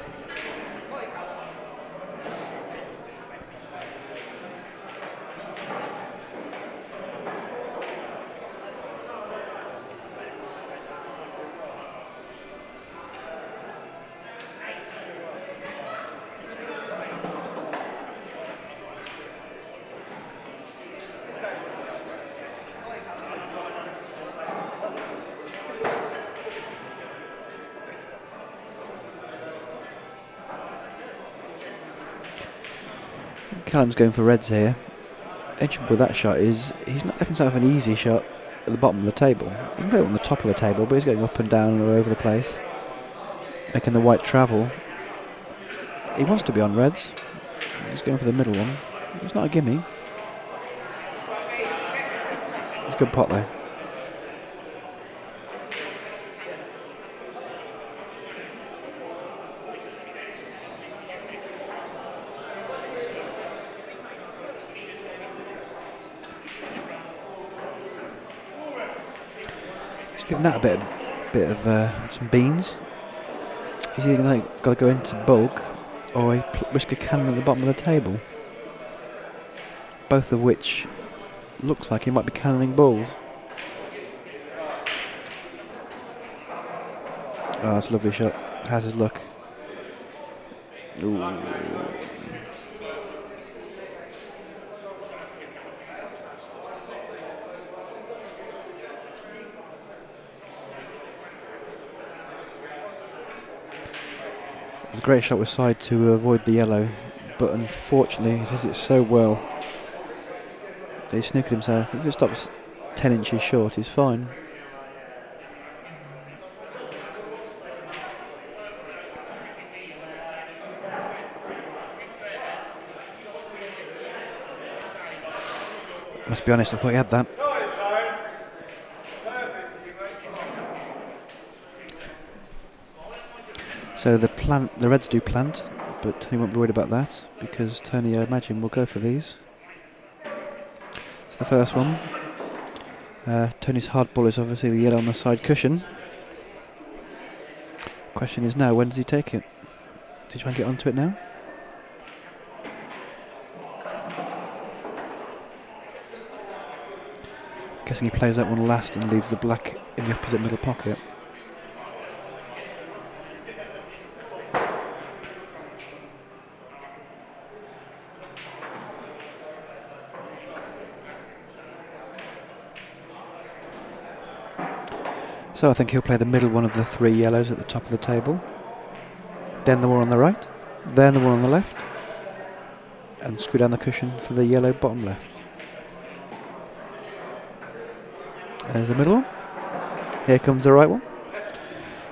Callum's going for reds here. The issue with that shot is he's not left himself an easy shot at the bottom of the table. He can play it on the top of the table, but he's going up and down all over the place, making the white travel. He wants to be on reds. He's going for the middle one. It's not a gimme. It's a good pot though. Giving that a bit of some beans. He's either got to go into bulk or risk a cannon at the bottom of the table. Both of which looks like he might be cannoning balls. Oh, that's a lovely shot. How's his luck? Ooh. It's a great shot with side to avoid the yellow, but unfortunately he does it so well that he snookered himself. If it stops 10 inches short, he's fine. Must be honest, I thought he had that. So the reds do plant, but Tony won't be worried about that because Tony, I imagine, will go for these. It's the first one. Tony's hard ball is obviously the yellow on the side cushion. Question is now, when does he take it? Does he try and get onto it now? Guessing he plays that one last and leaves the black in the opposite middle pocket. So I think he'll play the middle one of the three yellows at the top of the table, then the one on the right, then the one on the left, and screw down the cushion for the yellow bottom left. There's the middle one. Here comes the right one.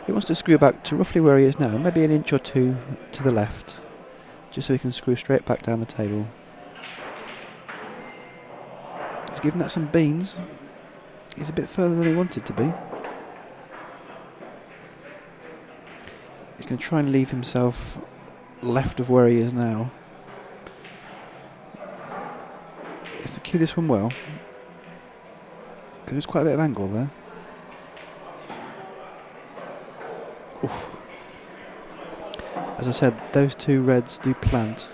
He wants to screw back to roughly where he is now, maybe an inch or two to the left, just so he can screw straight back down the table. He's giving that some beans. He's a bit further than he wanted to be. He's going to try and leave himself left of where he is now. He has to cue this one well, because there's quite a bit of angle there. Oof. As I said, those two reds do plant,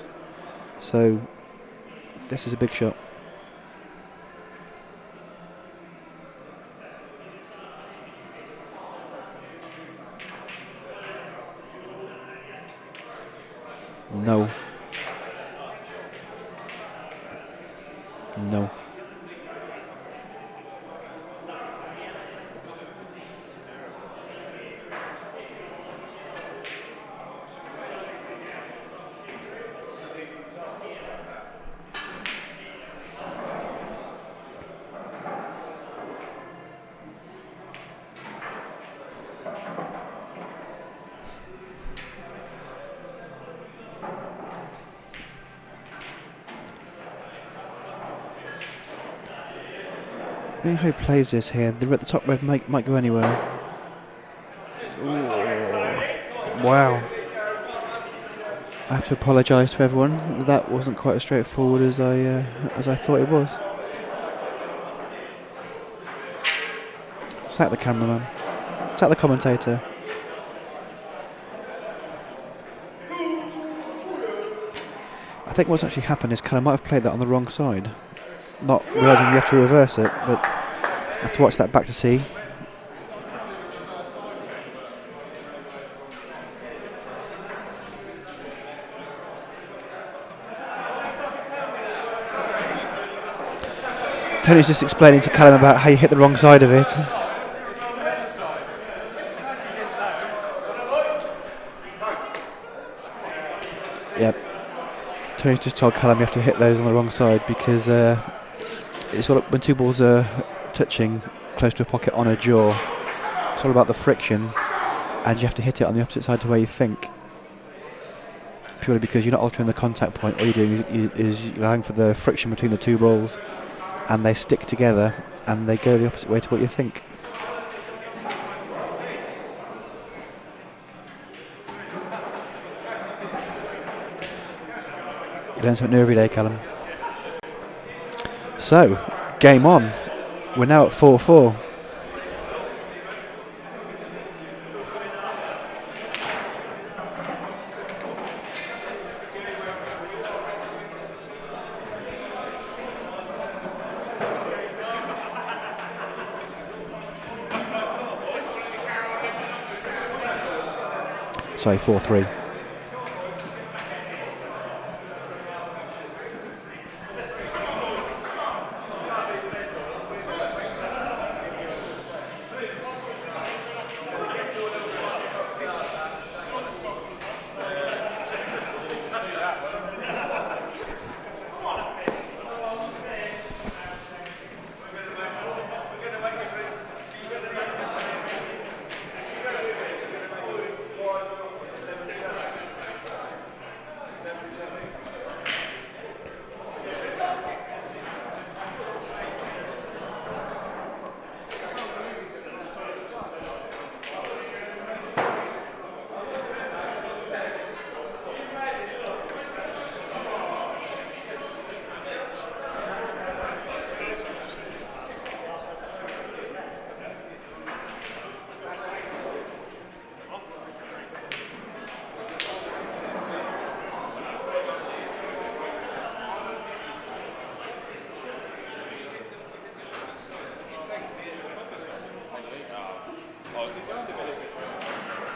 so this is a big shot. No. No. Who plays this here? The top red might go anywhere. Wow. I have to apologise to everyone. That wasn't quite as straightforward as I thought it was. Sack the cameraman. Sack the commentator. I think what's actually happened is Callum might have played that on the wrong side. Not realising you have to reverse it, but I have to watch that back to see. Tony's just explaining to Callum about how you hit the wrong side of it. Yep. Tony's just told Callum you have to hit those on the wrong side because it's all when two balls are touching close to a pocket on a jaw. It's all about the friction, and you have to hit it on the opposite side to where you think. Purely because you're not altering the contact point. All you're doing is allowing for the friction between the two balls, and they stick together, and they go the opposite way to what you think. You learn something new every day, Callum. So, game on. We're now at 4-4. Sorry, 4-3.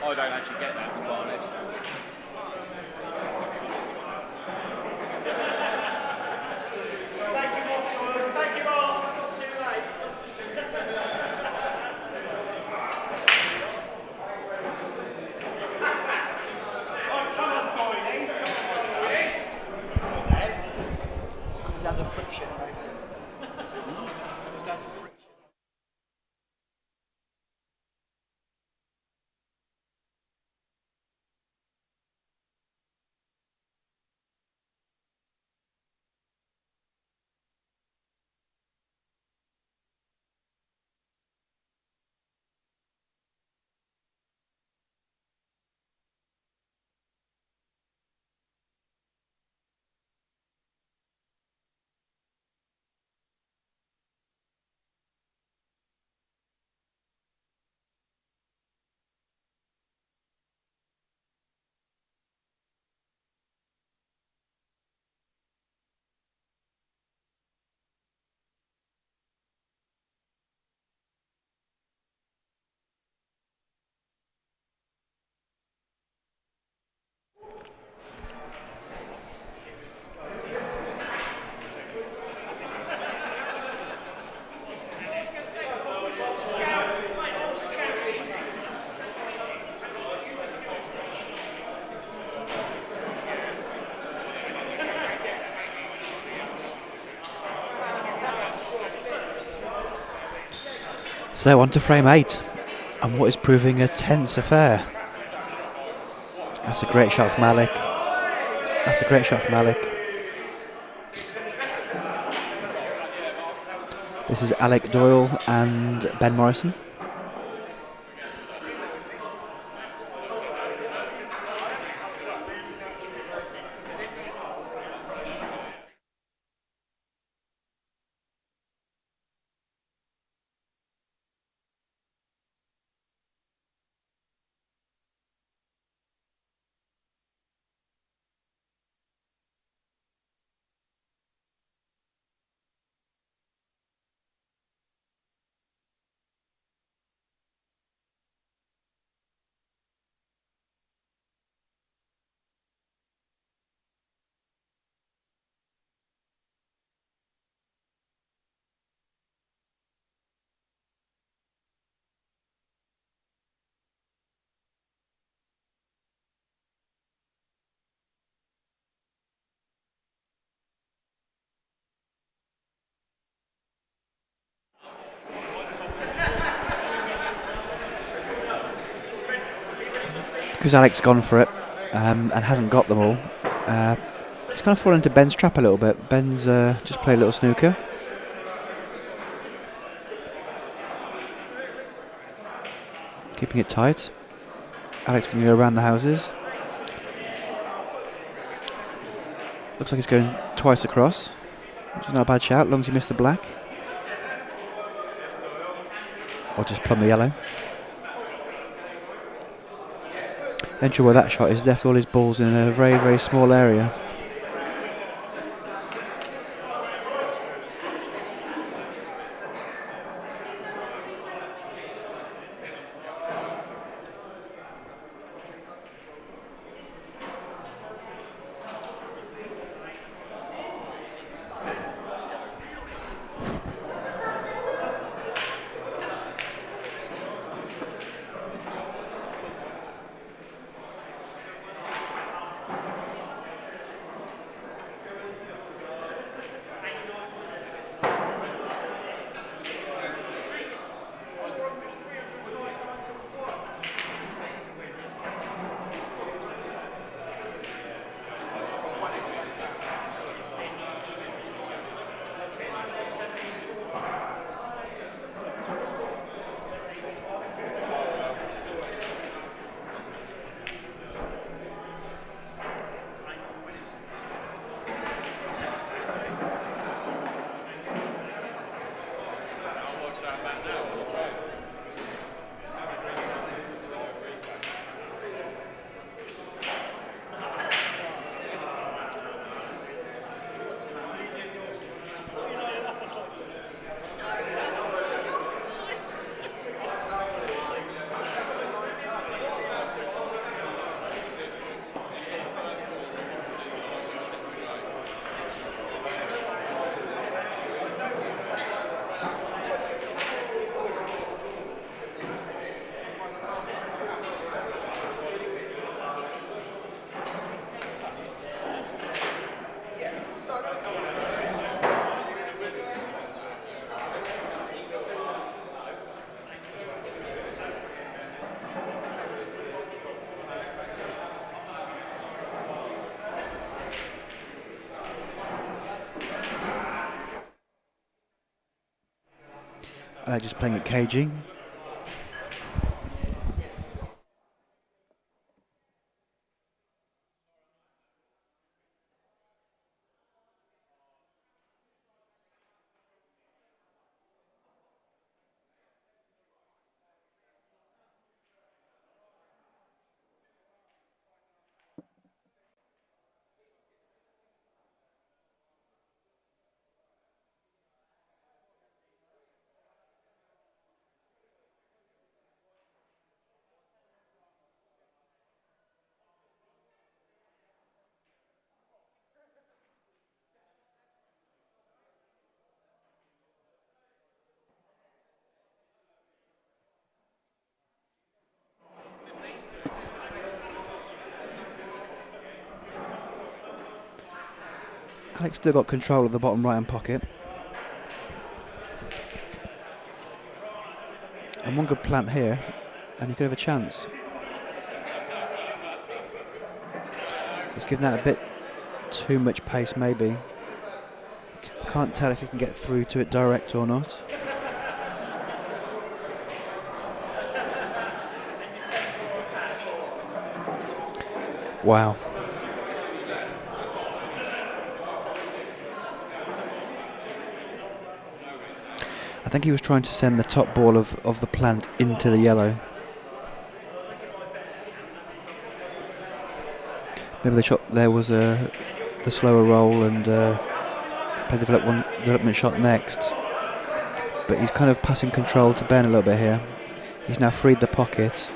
I don't actually get that, to be honest. Take him off, it's not too late. Oh, come on, Dominic. Comes down to friction, mate. Comes down to friction. So on to frame 8, and what is proving a tense affair. That's a great shot from Alec. That's a great shot from Alec. This is Alec Doyle and Ben Morrison. because Alex's gone for it and hasn't got them all. He's kind of fallen into Ben's trap a little bit. Ben's just played a little snooker. Keeping it tight. Alex can go around the houses. Looks like he's going twice across, which is not a bad shout, as long as you miss the black. Or just plumb the yellow. Not sure where that shot is, left all his balls in a very, very small area. Just playing it cagey. Alex still got control of the bottom right hand pocket. And one good plant here, and he could have a chance. He's given that a bit too much pace, maybe. Can't tell if he can get through to it direct or not. Wow. I think he was trying to send the top ball of the plant into the yellow. Maybe the shot there was the slower roll and play the development shot next. But he's kind of passing control to Ben a little bit here. He's now freed the pocket.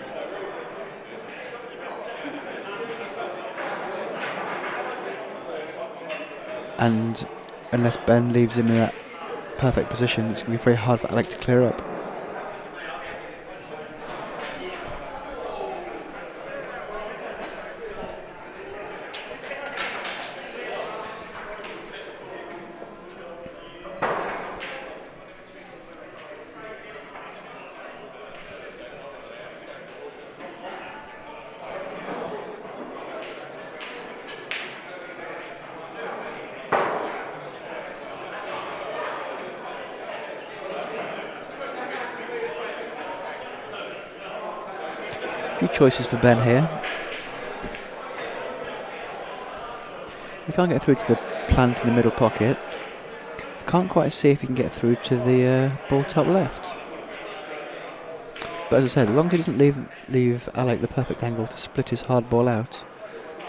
And unless Ben leaves him in that perfect position, it's going to be very hard for Alec to clear up. few choices for Ben here. He can't get through to the plant in the middle pocket. Can't quite see if he can get through to the ball top left. But as I said, as long as he doesn't leave Alec the perfect angle to split his hard ball out,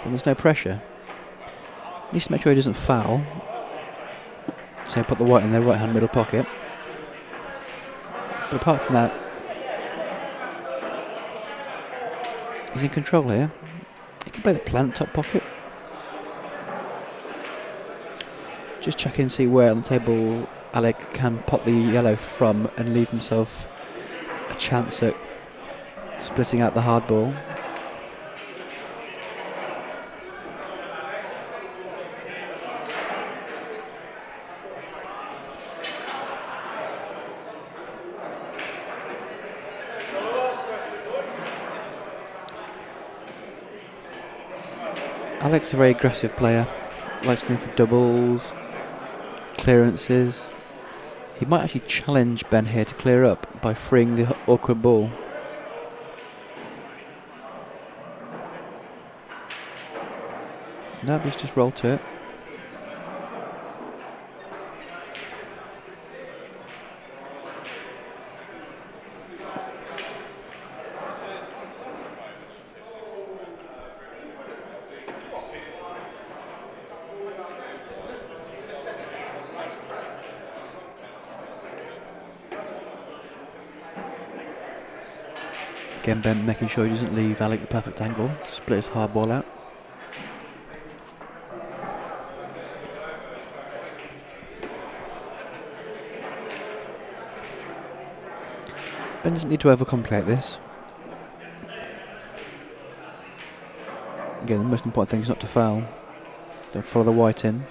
then there's no pressure. He needs to make sure he doesn't foul. So put the white in their right hand middle pocket. But apart from that, he's in control here. He can play the plant top pocket. Just check and see where on the table Alec can pop the yellow from and leave himself a chance at splitting out the hard ball. Alec's a very aggressive player, likes going for doubles, clearances. He might actually challenge Ben here to clear up by freeing the awkward ball. No, he's just rolled to it. Again, Ben making sure he doesn't leave Alec the perfect angle, split his hard ball out. Ben doesn't need to overcomplicate this. Again, the most important thing is not to foul. Don't follow the white in.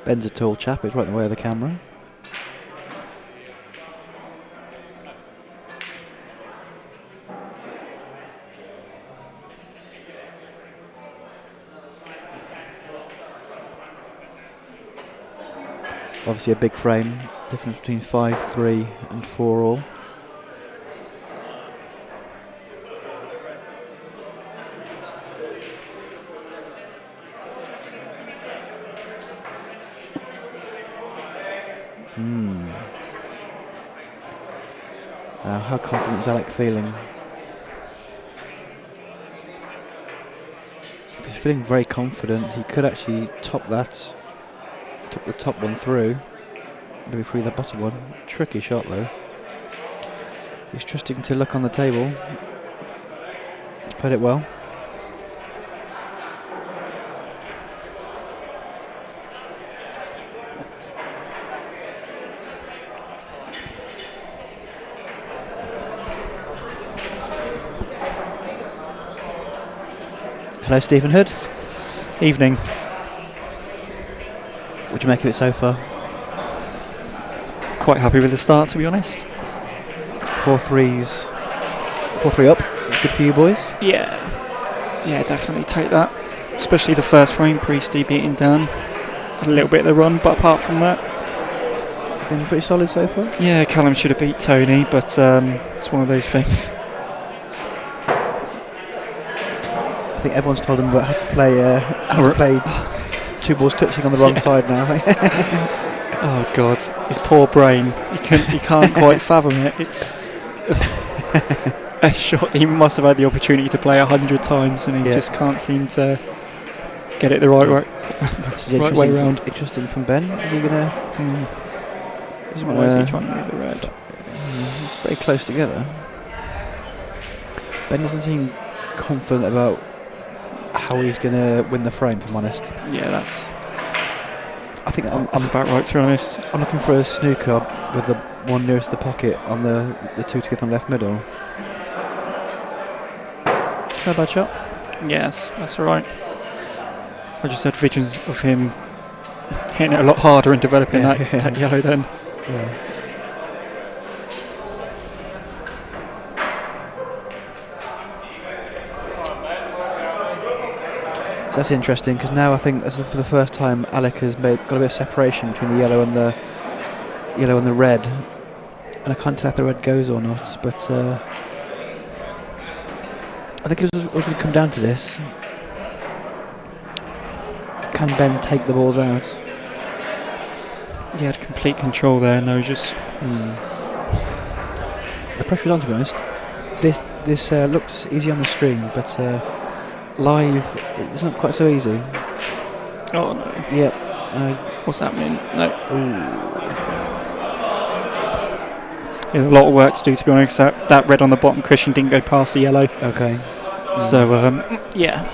Ben's a tall chap, he's right in the way of the camera. Obviously a big frame, difference between 5-3 and 4-all. Now, how confident is Alec feeling? If he's feeling very confident, he could actually top the top one through, maybe through the bottom one. Tricky shot though. He's trusting to luck on the table. He's played it well. Hello, Stephen Hood. Evening. What do you make of it so far? Quite happy with the start, to be honest. 4-3 up. Good for you boys. Yeah, definitely take that. Especially the first frame, Priesty beating Dan. Had a little bit of the run, but apart from that, Been pretty solid so far. yeah, Callum should have beat Tony, but it's one of those things. I think everyone's told him about how to play two balls touching on the wrong side now. Oh God, his poor brain. He can't quite fathom it. It's a shot. He must have had the opportunity to play 100 times, and he just can't seem to get it the right way. Right way around. Interesting from Ben. Is he gonna? Why is he trying to move the red? It's very close together. Ben doesn't seem confident about how he's going to win the frame, if I'm honest. Yeah, that's I'm about right, to be honest. I'm looking for a snooker with the one nearest the pocket on the two together on left middle. It's not a bad shot. Yes, that's all right. I just had visions of him hitting it a lot harder and developing that yellow then. Yeah. So that's interesting, because now I think for the first time Alec has got a bit of separation between the yellow and the red, and I can't tell if the red goes or not. But I think it's going to come down to this: can Ben take the balls out? He had complete control there, no, just... The pressure's on, to be honest. This looks easy on the stream, but live it's not quite so easy. Oh no. Yeah. What's happening? No. Ooh. Yeah, a lot of work to do, to be honest. That red on the bottom cushion didn't go past the yellow. Okay. So, yeah.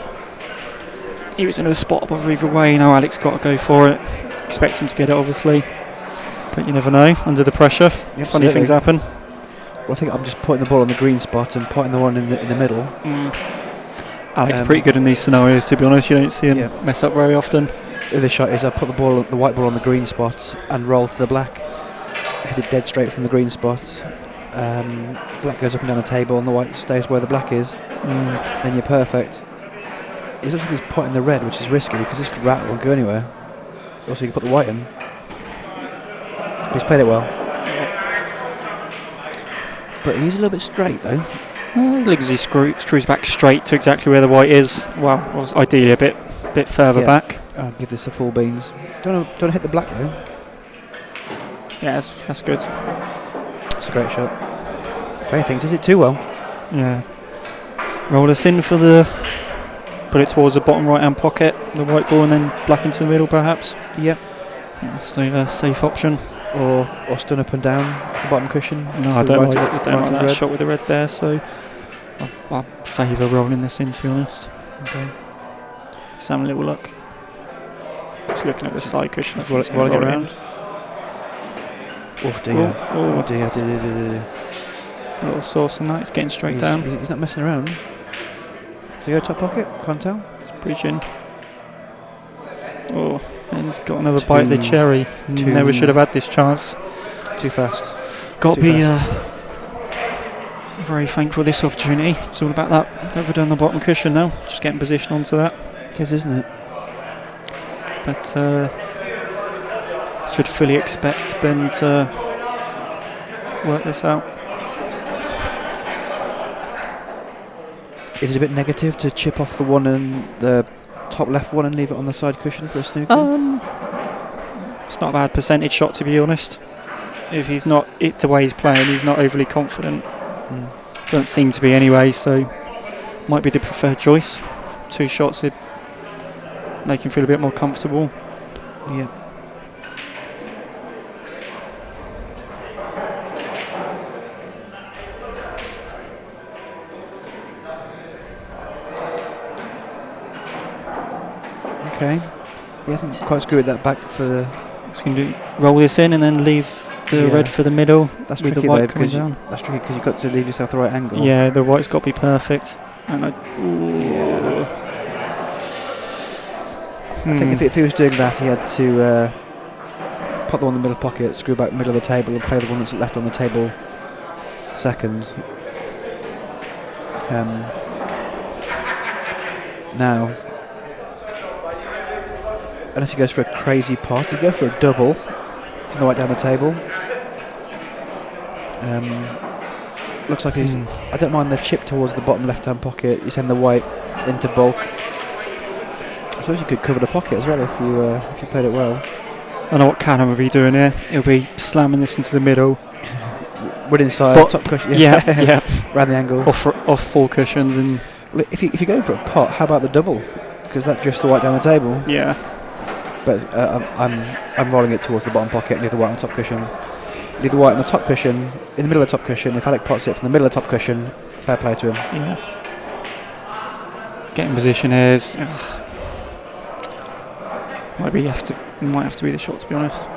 He was in a spot above either way. Now Alex got to go for it. Expect him to get it, obviously. But you never know, under the pressure. Funny things happen. Well, I think I'm just putting the ball on the green spot and putting the one in the middle. Alex pretty good in these scenarios, to be honest. You don't see him mess up very often. The other shot is I put the white ball on the green spot and roll to the black. Hit it dead straight from the green spot. Black goes up and down the table and the white stays where the black is. Then you're perfect. It looks like he's putting the red, which is risky because this could rattle and go anywhere. Also, you can put the white in. He's played it well. But he's a little bit straight though. Looks he screws back straight to exactly where the white is. Well, ideally a bit further back. I'll give this the full beans. Don't hit the black though. Yeah, that's good. It's a great shot. If anything, did it too well. Yeah. Roll us in for the... Put it towards the bottom right-hand pocket, the white ball, and then black into the middle, perhaps. Yep. That's the safe option. Or stun up and down off the bottom cushion. No, I don't like that shot with the red there, so I favour rolling this in, to be honest. Okay. Let's have a little look. Just looking at the side cushion. Rolling it around. Oh dear. Oh dear. A little sauce on that, it's getting straight down. He's not messing around. Does he go top pocket? Can't tell. It's preaching. Oh, and he's got another bite of the cherry. Never should have had this chance. Too fast. Got to be very thankful for this opportunity. It's all about that. Over down the bottom cushion now. Just getting position onto that. It is, isn't it? But should fully expect Ben to work this out. Is it a bit negative to chip off the one and the top left one and leave it on the side cushion for a snooker? It's not a bad percentage shot, to be honest. If he's not the way he's playing, he's not overly confident. Doesn't seem to be anyway, so might be the preferred choice. 2 shots would make him feel a bit more comfortable. Yeah. Okay. Yeah, I think it's quite screwy with that back for the... Just going to roll this in and then leave the red for the middle. That's with tricky the white though, coming because down. that's tricky because you've got to leave yourself the right angle. Yeah, the white's got to be perfect. And I think if he was doing that, he had to put the one in the middle pocket, screw back middle of the table, and play the one that's left on the table second. Now, unless he goes for a crazy pot, he'd go for a double. There's no white down the table. Looks like he's... I don't mind the chip towards the bottom left-hand pocket. You send the white into bulk. I suppose you could cover the pocket as well if you played it well. I know what Callum will be doing here. He'll be slamming this into the middle. Run inside, top cushion. Yeah. Round the angle. Off 4 cushions and... Well, if you're going for a pot, how about the double? Because that drifts the white down the table. Yeah. But I'm rolling it towards the bottom pocket and leave the white on top cushion. Leave the white on the top cushion, in the middle of the top cushion. If Alec pots it from the middle of the top cushion, fair play to him. Yeah. Getting position here is... might have to be the shot, to be honest.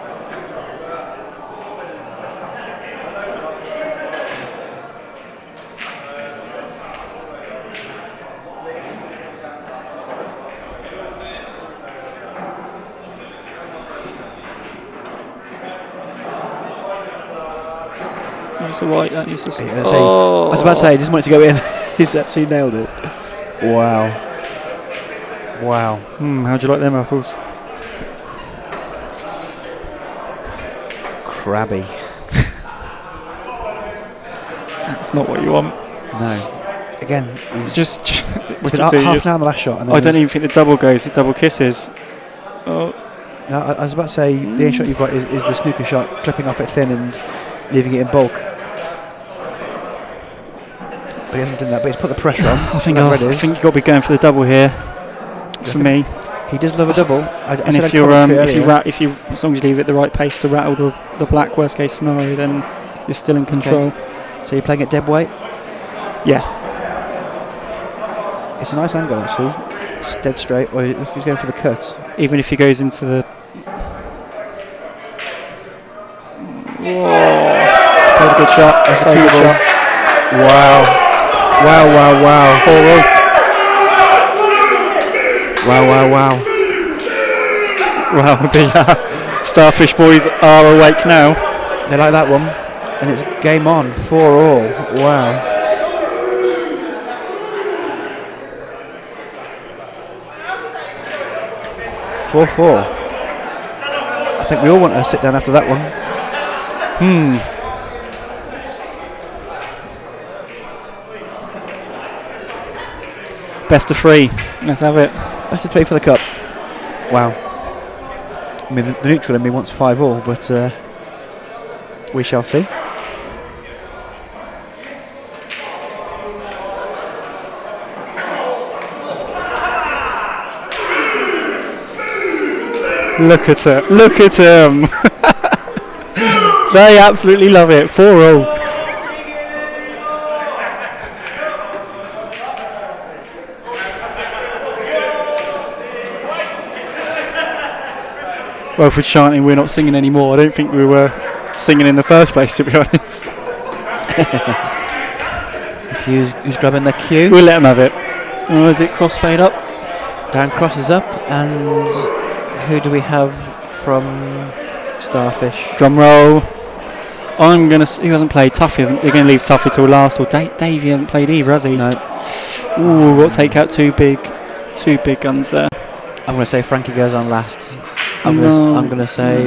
That's a right. That needs to. I was about to say, he just wanted to go in. He's absolutely nailed it. Wow. Wow. How'd you like them apples? Crabby. That's not what you want. No. Again, he's Just we could half an hour on the last shot. And then I don't even think the double goes. The double kisses. Oh, No, I was about to say, the only shot you've got is the snooker shot, clipping off it thin and leaving it in bulk. But he hasn't done that, but he's put the pressure on. I think Whatever it you've is. got to be going for the double here. For me. He does love a double. And if you're as long as you leave it at the right pace to rattle the black worst case scenario, then you're still in control. Okay. So you're playing at dead weight? Yeah. It's a nice angle actually. Just dead straight, or he's going for the cut. Even if he goes into the. It's quite a good shot. That's a good shot. Wow. Wow, wow, wow. 4-0. Wow, wow, wow. Wow, the Starfish boys are awake now. They like that one. And it's game on. 4-all. Wow. I think we all want to sit down after that one. Best of 3. Let's have it. Best of 3 for the cup. Wow. I mean, the neutral in me wants 5-all, but we shall see. Look at it. Look at him. They absolutely love it. 4-all. Well, for chanting, we're not singing anymore. I don't think we were singing in the first place, to be honest. Who's grabbing the cue? We'll let him have it. Oh, is it crossfade up? Dan crosses up, and who do we have from Starfish? Drum roll. I'm gonna. Who hasn't played? Tuffy hasn't. They're gonna leave Tuffy till last. Or Davey hasn't played either, has he? No. Ooh, we'll take out two big guns there. I'm going to say Frankie goes on last. I'm going to say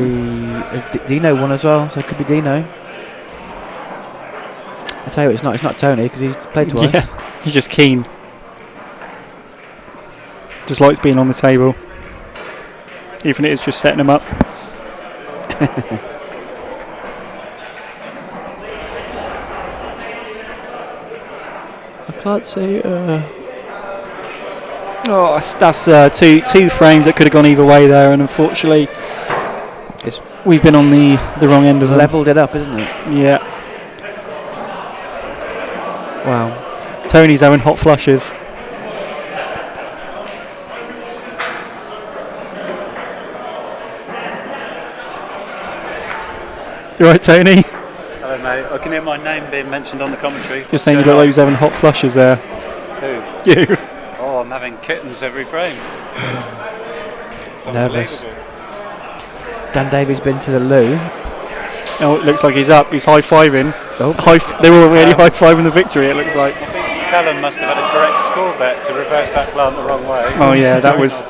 Dino won as well, so it could be Dino. I tell you what, it's not Tony because he's played twice. Yeah, he's just keen. Just likes being on the table, even if it's just setting him up. I can't say. Oh, that's two frames that could have gone either way there, and unfortunately, we've been on the wrong end of it. Levelled it up, isn't it? Yeah. Wow. Tony's having hot flushes. You right, Tony? Hello, mate. I can hear my name being mentioned on the commentary. You're saying you look like you was having hot flushes there. Who? You. Oh, I'm having kittens every frame. Nervous. Dan Davies been to the loo. Oh, it looks like he's up. He's high-fiving. Oh. They were already high-fiving the victory, it looks like. I think Callum must have had a correct score bet to reverse that plant the wrong way. Oh yeah, that was.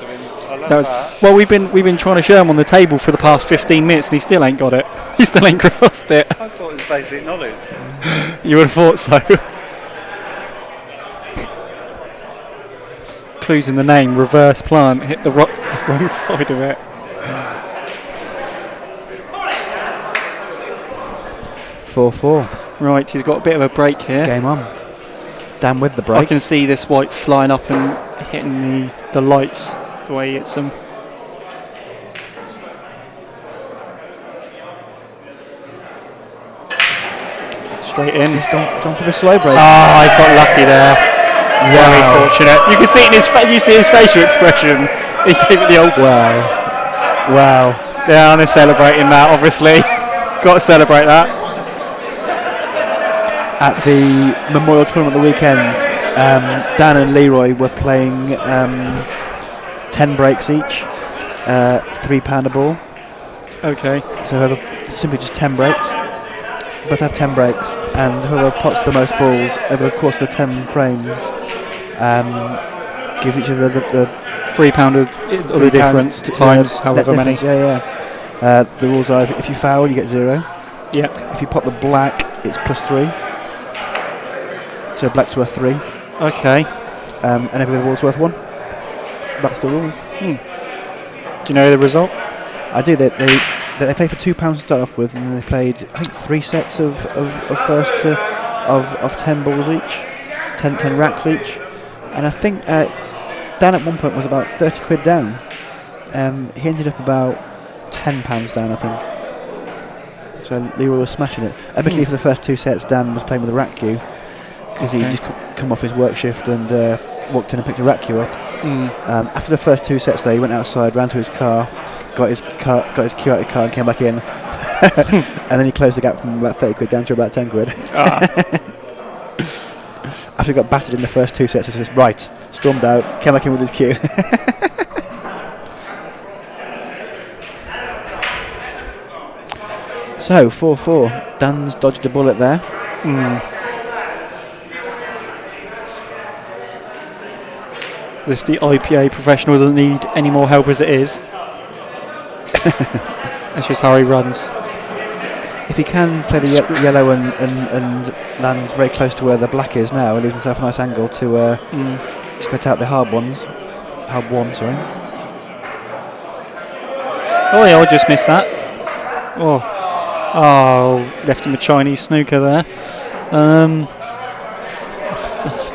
Well, we've been trying to show him on the table for the past 15 minutes, and he still ain't got it. He still ain't grasped it. I thought it was basic knowledge. You would have thought so. Clues in the name: reverse plant. Hit the wrong side of it. Right, he's got a bit of a break here. Game on. Dan with the break. I can see this white flying up and hitting the lights the way he hits them. Straight in. He's gone for the slow break. Ah, he's got lucky there. Very fortunate. You can see it in his face. You see his facial expression. He gave it the old. Wow. Yeah, and they're celebrating that. Obviously, got to celebrate that. At the Memorial Tournament the weekend, Dan and Leroy were playing 10 breaks each, £3 a ball. Okay. So simply just 10 breaks. both have 10 breaks, and whoever pots the most balls over the course of the 10 frames gives each other the £3 of the difference times however many. Yeah. The rules are if you foul, you get 0. Yeah. If you pop the black, it's +3. So black's worth 3. Okay. And every other ball's worth 1. That's the rules. Do you know the result? I do. They played for £2 to start off with, and then they played I think 3 sets of first to of 10 balls each, 10 racks each, and I think Dan at one point was about 30 quid down. He ended up about £10 down, I think. So Leroy was smashing it. Admittedly, for the first 2 sets, Dan was playing with a rack queue because he just come off his work shift and walked in and picked a rack queue up. After the first 2 sets, though, he went outside, ran to his car, got his queue out of the car, and came back in. And then he closed the gap from about 30 quid down to about 10 quid. After he got battered in the first 2 sets, he says, right, stormed out, came back in with his queue. So, 4-4. Dan's dodged a bullet there. If the IPA professional doesn't need any more help as it is, that's just how he runs. If he can play the yellow and land very close to where the black is now, he leaves himself a nice angle to spit out the hard one, sorry. Oh yeah, I just missed that. Oh, left him a Chinese snooker there.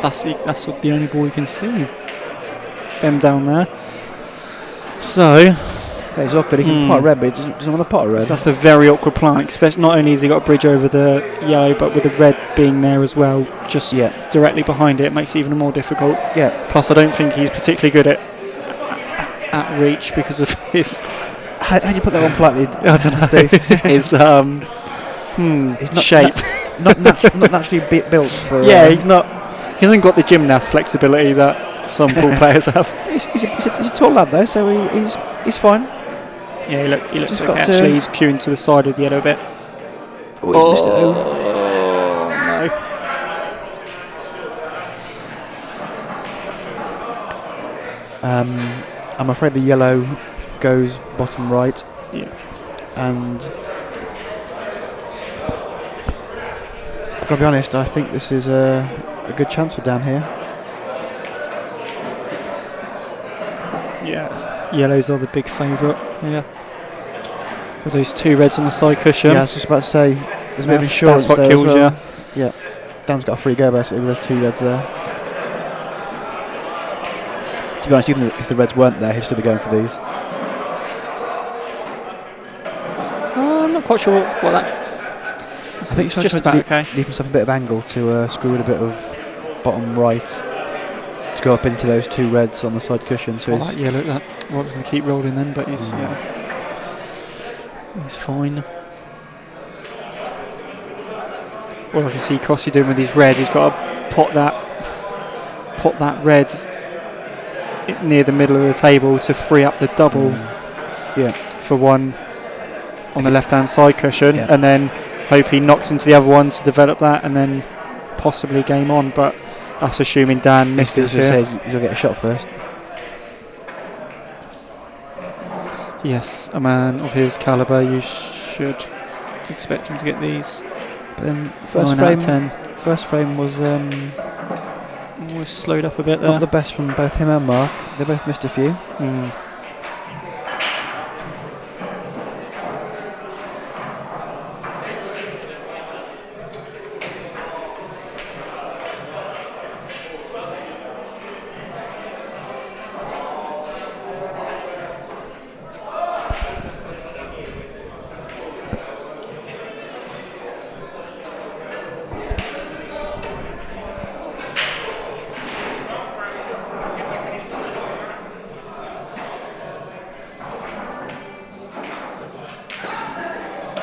That's the only ball you can see is them down there. So it's awkward. He can pot a red, but he doesn't want to pot a red. So that's a very awkward plan. Especially not only has he got a bridge over the yellow, but with the red being there as well, just directly behind it, makes it even more difficult. Yeah. Plus, I don't think he's particularly good at reach because of his. How do you put that one politely? I don't know. Steve? His He's not shape. Not naturally built for. Yeah, he's not. He hasn't got the gymnast flexibility that some pool players have. He's a tall lad though, so he's fine. Yeah, he looks Just okay. got Actually, he's queuing to the side of the yellow bit. Oh, he's missed it. Oh no. I'm afraid the yellow goes bottom right. Yeah. And I've got to be honest, I think this is a good chance for Dan here. Yeah. Yellows are the big favourite. Yeah. With those 2 reds on the side cushion. Yeah, I was just about to say, there's a bit of insurance that's what there kills as well. you. Yeah. Dan's got a free go basically with those 2 reds there. To be honest, even if the reds weren't there, he'd still be going for these. I'm not quite sure what that. I think it's just about okay. Leave himself a bit of angle to screw with a bit of bottom right to go up into those 2 reds on the side cushion. So that yellow, that was going to keep rolling then, but he's he's fine. Well, I can see Crossy doing with his red. He's got to pot that red near the middle of the table to free up the double. For one on the left-hand side cushion, and then hope he knocks into the other one to develop that, and then possibly game on. But that's assuming Dan misses here. Says you'll get a shot first. Yes, a man of his calibre, you should expect him to get these. But then first frame was slowed up a bit there. Not the best from both him and Mark. They both missed a few.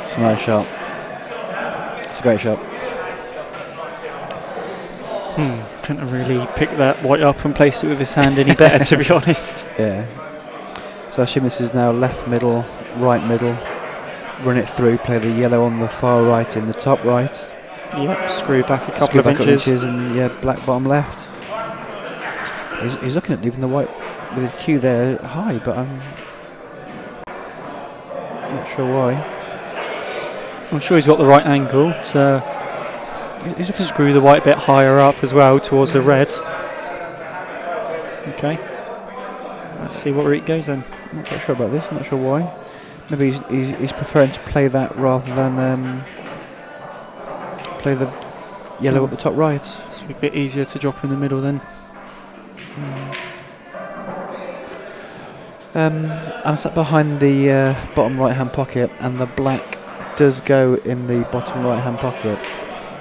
It's a nice shot. It's a great shot. Couldn't have really picked that white up and placed it with his hand any better, to be honest. Yeah. So I assume this is now left middle, right middle, run it through, play the yellow on the far right in the top right. Yep, screw back a couple Screw of back up inches. and black bottom left. He's looking at leaving the white with his cue there high, but I'm not sure why. I'm sure he's got the right angle to He's looking screw the white a bit higher up as well towards the red. Okay. Let's see what route it goes then. I'm not quite sure about this, not sure why. Maybe he's preferring to play that rather than play the yellow at the top right. It's a bit easier to drop in the middle then. I'm sat behind the bottom right hand pocket, and the black does go in the bottom right hand pocket.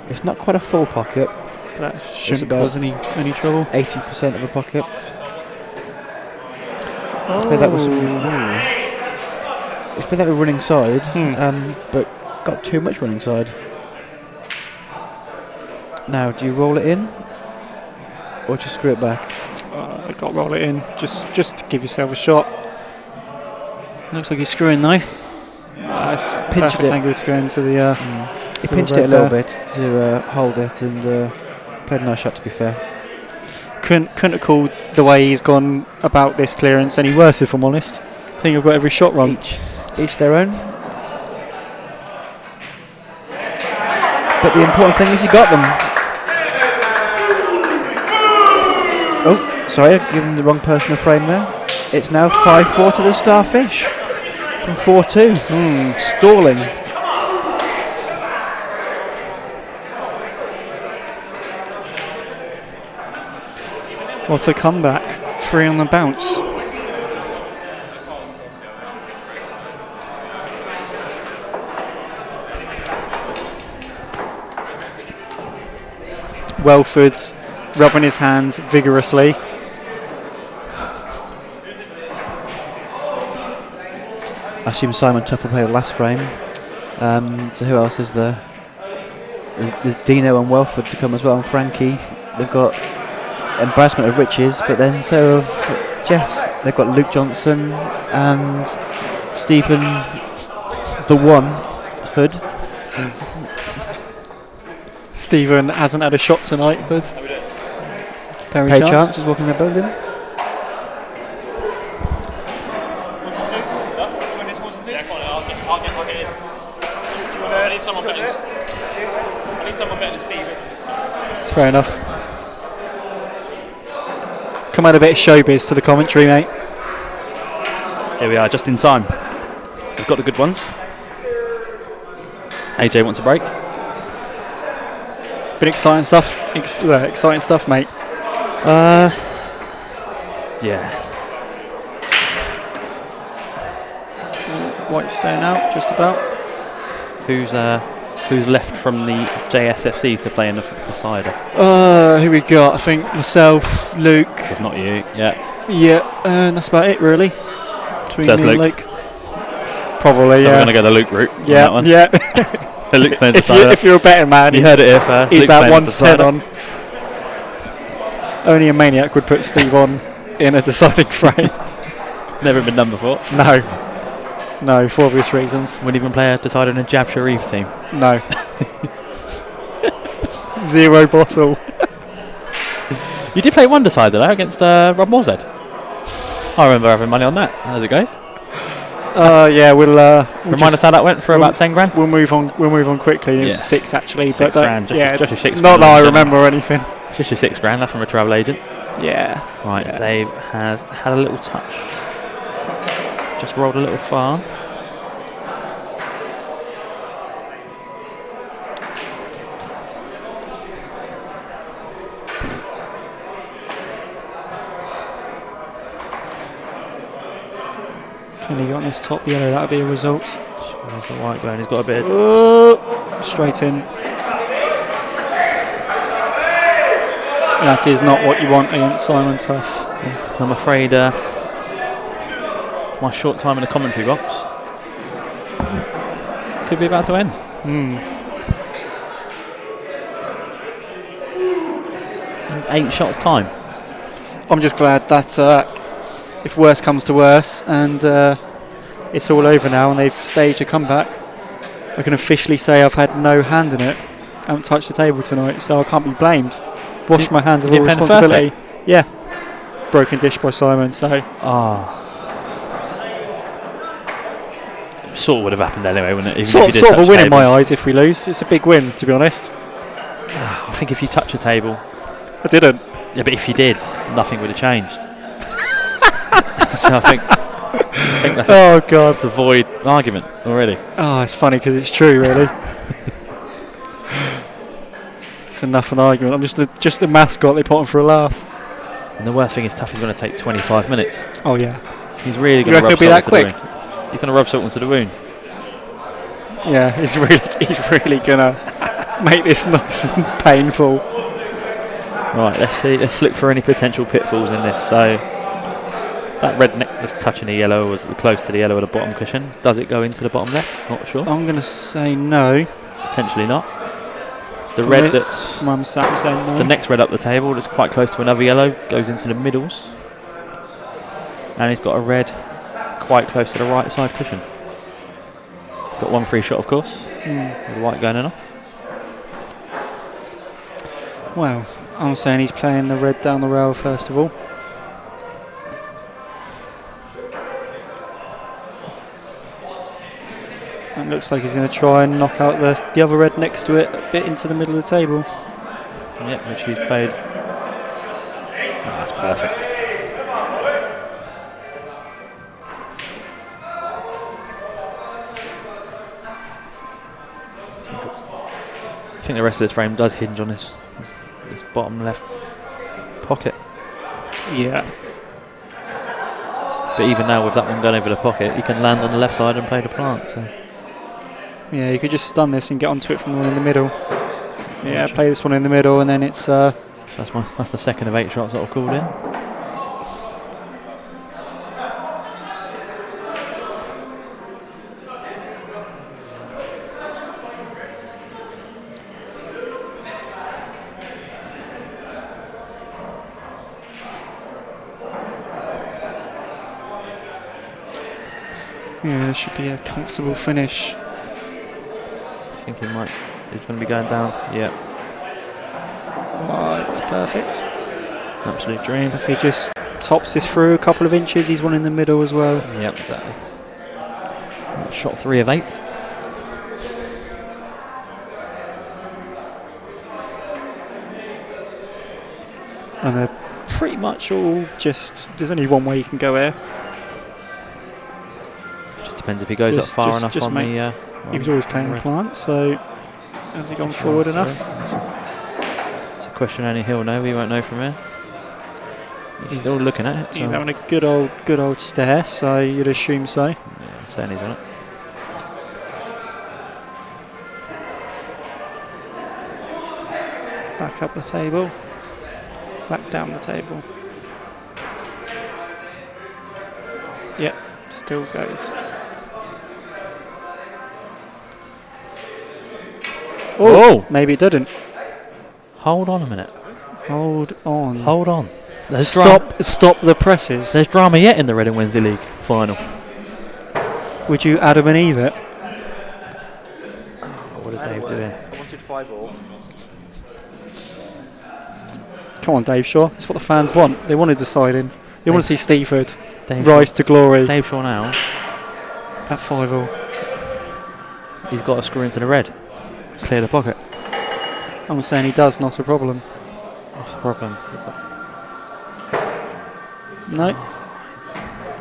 It's not quite a full pocket. That shouldn't about cause any trouble. 80% of a pocket. Play that with it's played that with running side, but got too much running side. Now, do you roll it in, or just screw it back? I got to roll it in just to give yourself a shot. Looks like he's screwing though. Nice, Pinched perfect it. angle to go into the. He to the pinched red it a little there. bit to hold it, and played a nice shot, to be fair. Couldn't have called the way he's gone about this clearance any worse, if I'm honest. I think I've got every shot wrong. Each their own. But the important thing is he got them. Oh, sorry, I've given the wrong person a frame there. It's now 5-4 to the Starfish from 4-2. Stalling. What a comeback. 3 on the bounce. Welford's rubbing his hands vigorously. I assume Simon Tuff will play the last frame. So who else is there? There's Dino and Welford to come as well, and Frankie. They've got embarrassment of riches, but then so have Jeffs. They've got Luke Johnson and Stephen the One Hood. Stephen hasn't had a shot tonight, Hood. Perry Pay Chance. Chance is walking in the building. I need someone better than Stephen. It's fair enough. Come add a bit of showbiz to the commentary, mate. Here we are, just in time. We've got the good ones. AJ wants a break. Been exciting stuff. Exciting stuff, mate. Yeah. White staying out, just about. Who's left from the JSFC to play in the decider? Who we got? I think myself, Luke. It's not you. Yeah. Yeah, and that's about it, really. Between So it's me and Luke. Luke. Probably, So yeah. we're going to go the Luke route. On Yeah, that one. yeah. So Luke playing decider. if you're a betting man, You heard it here first. he's Luke about playing 110 decider. on. Only a maniac would put Steve on in a deciding frame. Never been done before. No, for obvious reasons. Wouldn't even play a decider in a Jab Sharif team. No. 0 bottle. You did play one decider though against Rob Morshead. I remember having money on that. How's it go? Yeah, we'll Remind us how that went for about 10 grand. We'll move on. We'll move on quickly. It was Yeah. 6 actually, 6 but grand, yeah, just your 6 not grand that I on the remember anything. Just your 6 grand. That's from a travel agent. Yeah. Right, Yeah. Dave has had a little touch. Just rolled a little far. Can he get on this top yellow? That would be a result. Where's the white going? He's got a bit. Straight in. That is not what you want against Simon Tuff. I'm afraid my short time in the commentary box could be about to end. In 8 shots time. I'm just glad that if worse comes to worse and it's all over now and they've staged a comeback, I can officially say I've had no hand in it. I haven't touched the table tonight, so I can't be blamed. Wash my hands of all you didn't play in the first responsibility. Yeah. Broken dish by Simon, so. Sort of would have happened anyway, wouldn't it? Even Sort if you did of a touch win the in my eyes if we lose. It's a big win, to be honest. I think if you touch a table, I didn't. yeah, but if you did, nothing would have changed. So I think that's Oh, God. to avoid argument already. Oh, it's funny because it's true, really. It's enough an argument. I'm just a mascot. They put on for a laugh. And the worst thing is Tuffy's going to take 25 minutes. Oh, yeah. He's really You going to reckon rub it'll be salt that into the quick? wound. He's going to rub salt into the wound. Yeah, he's really gonna make this nice and painful. Right, let's see. Let's look for any potential pitfalls in this. So that red neck was touching the yellow, was close to the yellow at the bottom cushion. Does it go into the bottom left? Not sure. I'm gonna say no. Potentially not. The red that's Mum sat saying no. the next red up the table that's quite close to another yellow goes into the middles, and he's got a red quite close to the right side cushion. He's got one free shot, of course, with the white going in off. Well, I'm saying he's playing the red down the rail first of all. It looks like he's going to try and knock out the other red next to it a bit into the middle of the table. Yep, which he's played. Oh, that's perfect. I think the rest of this frame does hinge on this bottom left pocket. Yeah. But even now, with that one going over the pocket, you can land on the left side and play the plant. So Yeah, you could just stun this and get onto it from the one in the middle. Yeah, play this one in the middle, and then it's that's the second of 8 shots that I've called in. yeah, it should be a comfortable finish. I think he's going to be going down. Yeah, Oh, it's perfect. absolute dream. If he just tops this through a couple of inches, he's one in the middle as well. Yep, exactly. Shot 3 of 8. And they're pretty much all just. There's only one way you can go here. Just depends if he goes up far enough on the. He was always playing the red. plant, so has he gone forward enough? It's a question only he'll know. We won't know from here. He's still looking at it. So He's having a good old stare, so you'd assume so. yeah, I'm saying he's on it. Back up the table. Back down the table. Yep, still goes. Oh! Maybe it didn't. Hold on a minute. Hold on. Hold on. There's Stop the presses. There's drama yet in the Reading Wednesday League final. Would you Adam and Eve it? What is Dave doing? I wanted 5-all. Come on, Dave Shaw. That's what the fans want. They want a deciding. They want to see Steeford Dave rise to glory Dave Shaw now. at 5-all. He's got a screw into the red. Clear the pocket. I'm saying he does, not a problem. What's the problem? No,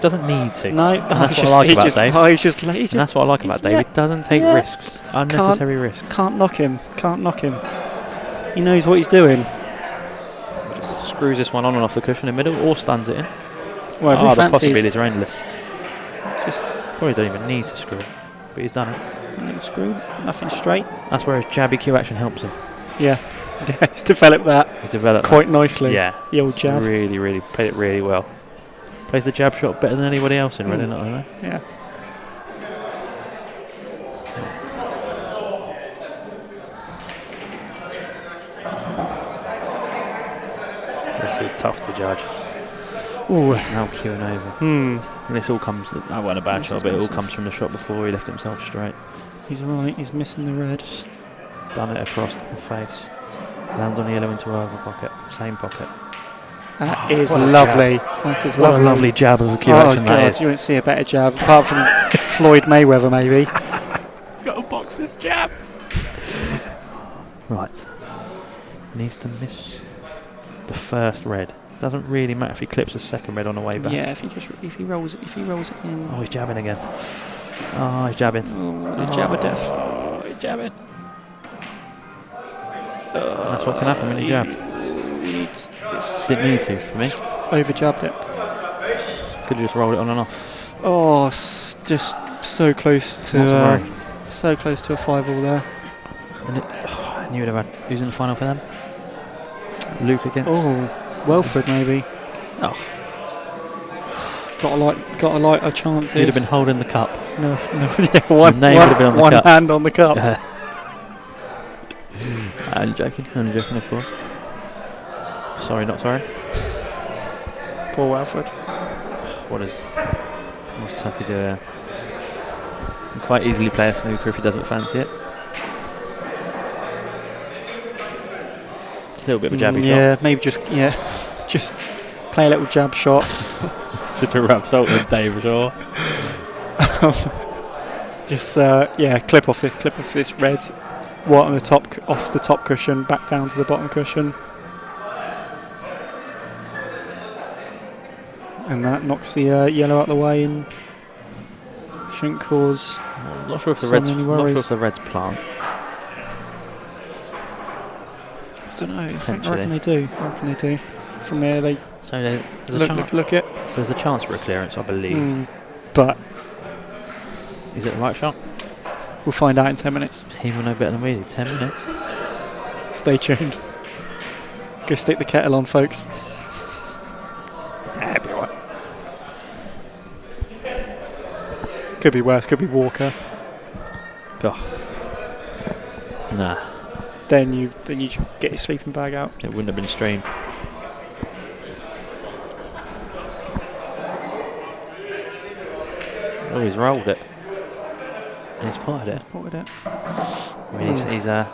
Doesn't need to. no. And that's what I like about Dave. He's And that's what I like about Dave. He doesn't take risks. Unnecessary risks. Can't knock him. Can't knock him. He knows what he's doing. Just screws this one on and off the cushion in the middle or stuns it in. Well, if he The fancies, possibilities are endless. just Probably don't even need to screw it. But he's done it. nothing screwed, nothing straight. That's where his jabby Q action helps him. Yeah, he's developed that He's developed quite nicely. Yeah. The old jab. Really played it really well. Plays the jab shot better than anybody else in Reading, I don't know. Yeah. This is tough to judge. Ooh. Now queuing over. Hmm. And this all comes, that wasn't a bad This shot, is but it all massive. comes from the shot before he left himself straight. He's right. He's missing the red. Done it across the face. Lands on the yellow into over pocket. Same pocket. That is what a lovely. That is What lovely. a lovely jab of a cue Oh action that God, is. you won't see a better jab apart from Floyd Mayweather, maybe. He's got a boxer's jab. Right. Needs to miss the first red. Doesn't really matter if he clips a second red on the way back. Yeah, if he rolls it in. Oh, he's jabbing again. Oh, he's jabbing. Oh, the jab of death. Oh, he's jabbing. That's what can happen when you jab. Didn't need to for me. Over jabbed it. Could have just rolled it on and off. Oh, just so close to Not to worry. so close to a 5-all there. And I knew it. Who's in the final for them? Luke against. Oh, Welford maybe. Oh. Got a light a chance. He'd have been holding the cup. No, yeah, one name would have been on the one cup. hand on the cup. Only joking, of course. Sorry, not sorry. Poor Welford. What's Tuffy do here? Can quite easily play a snooker if he doesn't fancy it. A little bit of a jabby Yeah, maybe just play a little jab shot. shot. Just a rub salt with Dave Shaw. Just clip off this red, white on the top, off the top cushion, back down to the bottom cushion, and that knocks the yellow out the way and shouldn't cause. I'm not sure if the Reds plant. I don't know. I Potentially. reckon they do. From there, they So there's a chance. look it. So there's a chance for a clearance, I believe. But Is it the right shot? we'll find out in 10 minutes. He will know better than we do. 10 minutes. Stay tuned. Go stick the kettle on, folks. Yeah, be alright. Could be worse. Could be Walker. Nah, Then you get your sleeping bag out. it wouldn't have been streamed. Oh, he's rolled it. And he's potted it. What with it? I mean, he's I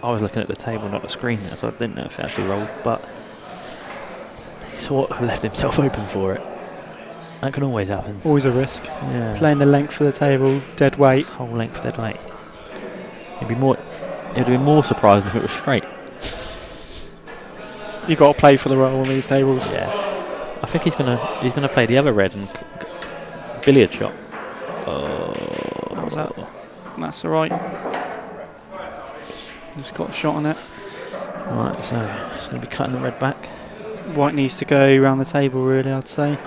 was looking at the table, not the screen there, so I didn't know if it actually rolled, but he sort of left himself open for it. That can always happen. Always a risk. Yeah. Playing the length of the table, dead weight. Whole length dead weight. It'd be more surprising if it was straight. You got to play for the roll on these tables. Yeah. I think he's gonna play the other red and billiard shot. What was that? That's all right. Just got a shot on it. Right, so it's gonna be cutting the red back. White needs to go around the table, really, I'd say.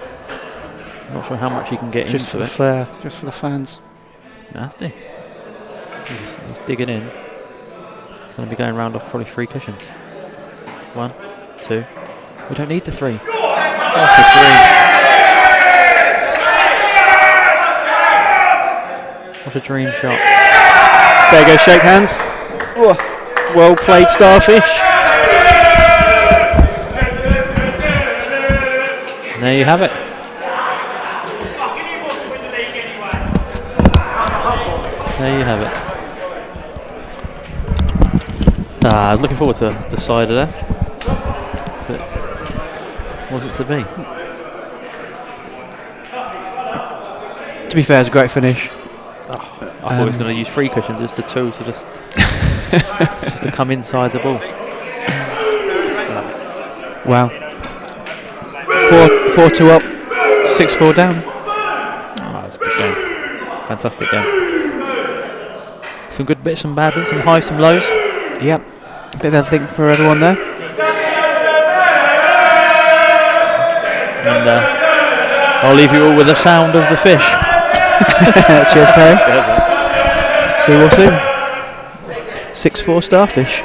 Not sure how much he can get Just for into the it. flair, just for the fans. Nasty. He's digging in. It's going to be going round off probably 3 cushions. 1, 2. We don't need the 3. That's a 3. What a dream shot. There you go, shake hands. Well played, Starfish. And there you have it. There you have it. I was looking forward to the cider there, but wasn't to be. To be fair, it's a great finish. I thought he was going to use 3 cushions, it's the 2 to just to come inside the ball. Wow. 4-2 up, 6-4 down. Oh, that's a good game. Fantastic game. Some good bits, some bad bits, some highs, some lows. Yep. A bit of everything for everyone there. And I'll leave you all with the sound of the fish. Cheers, Perry. See you all soon. 6-4 Starfish.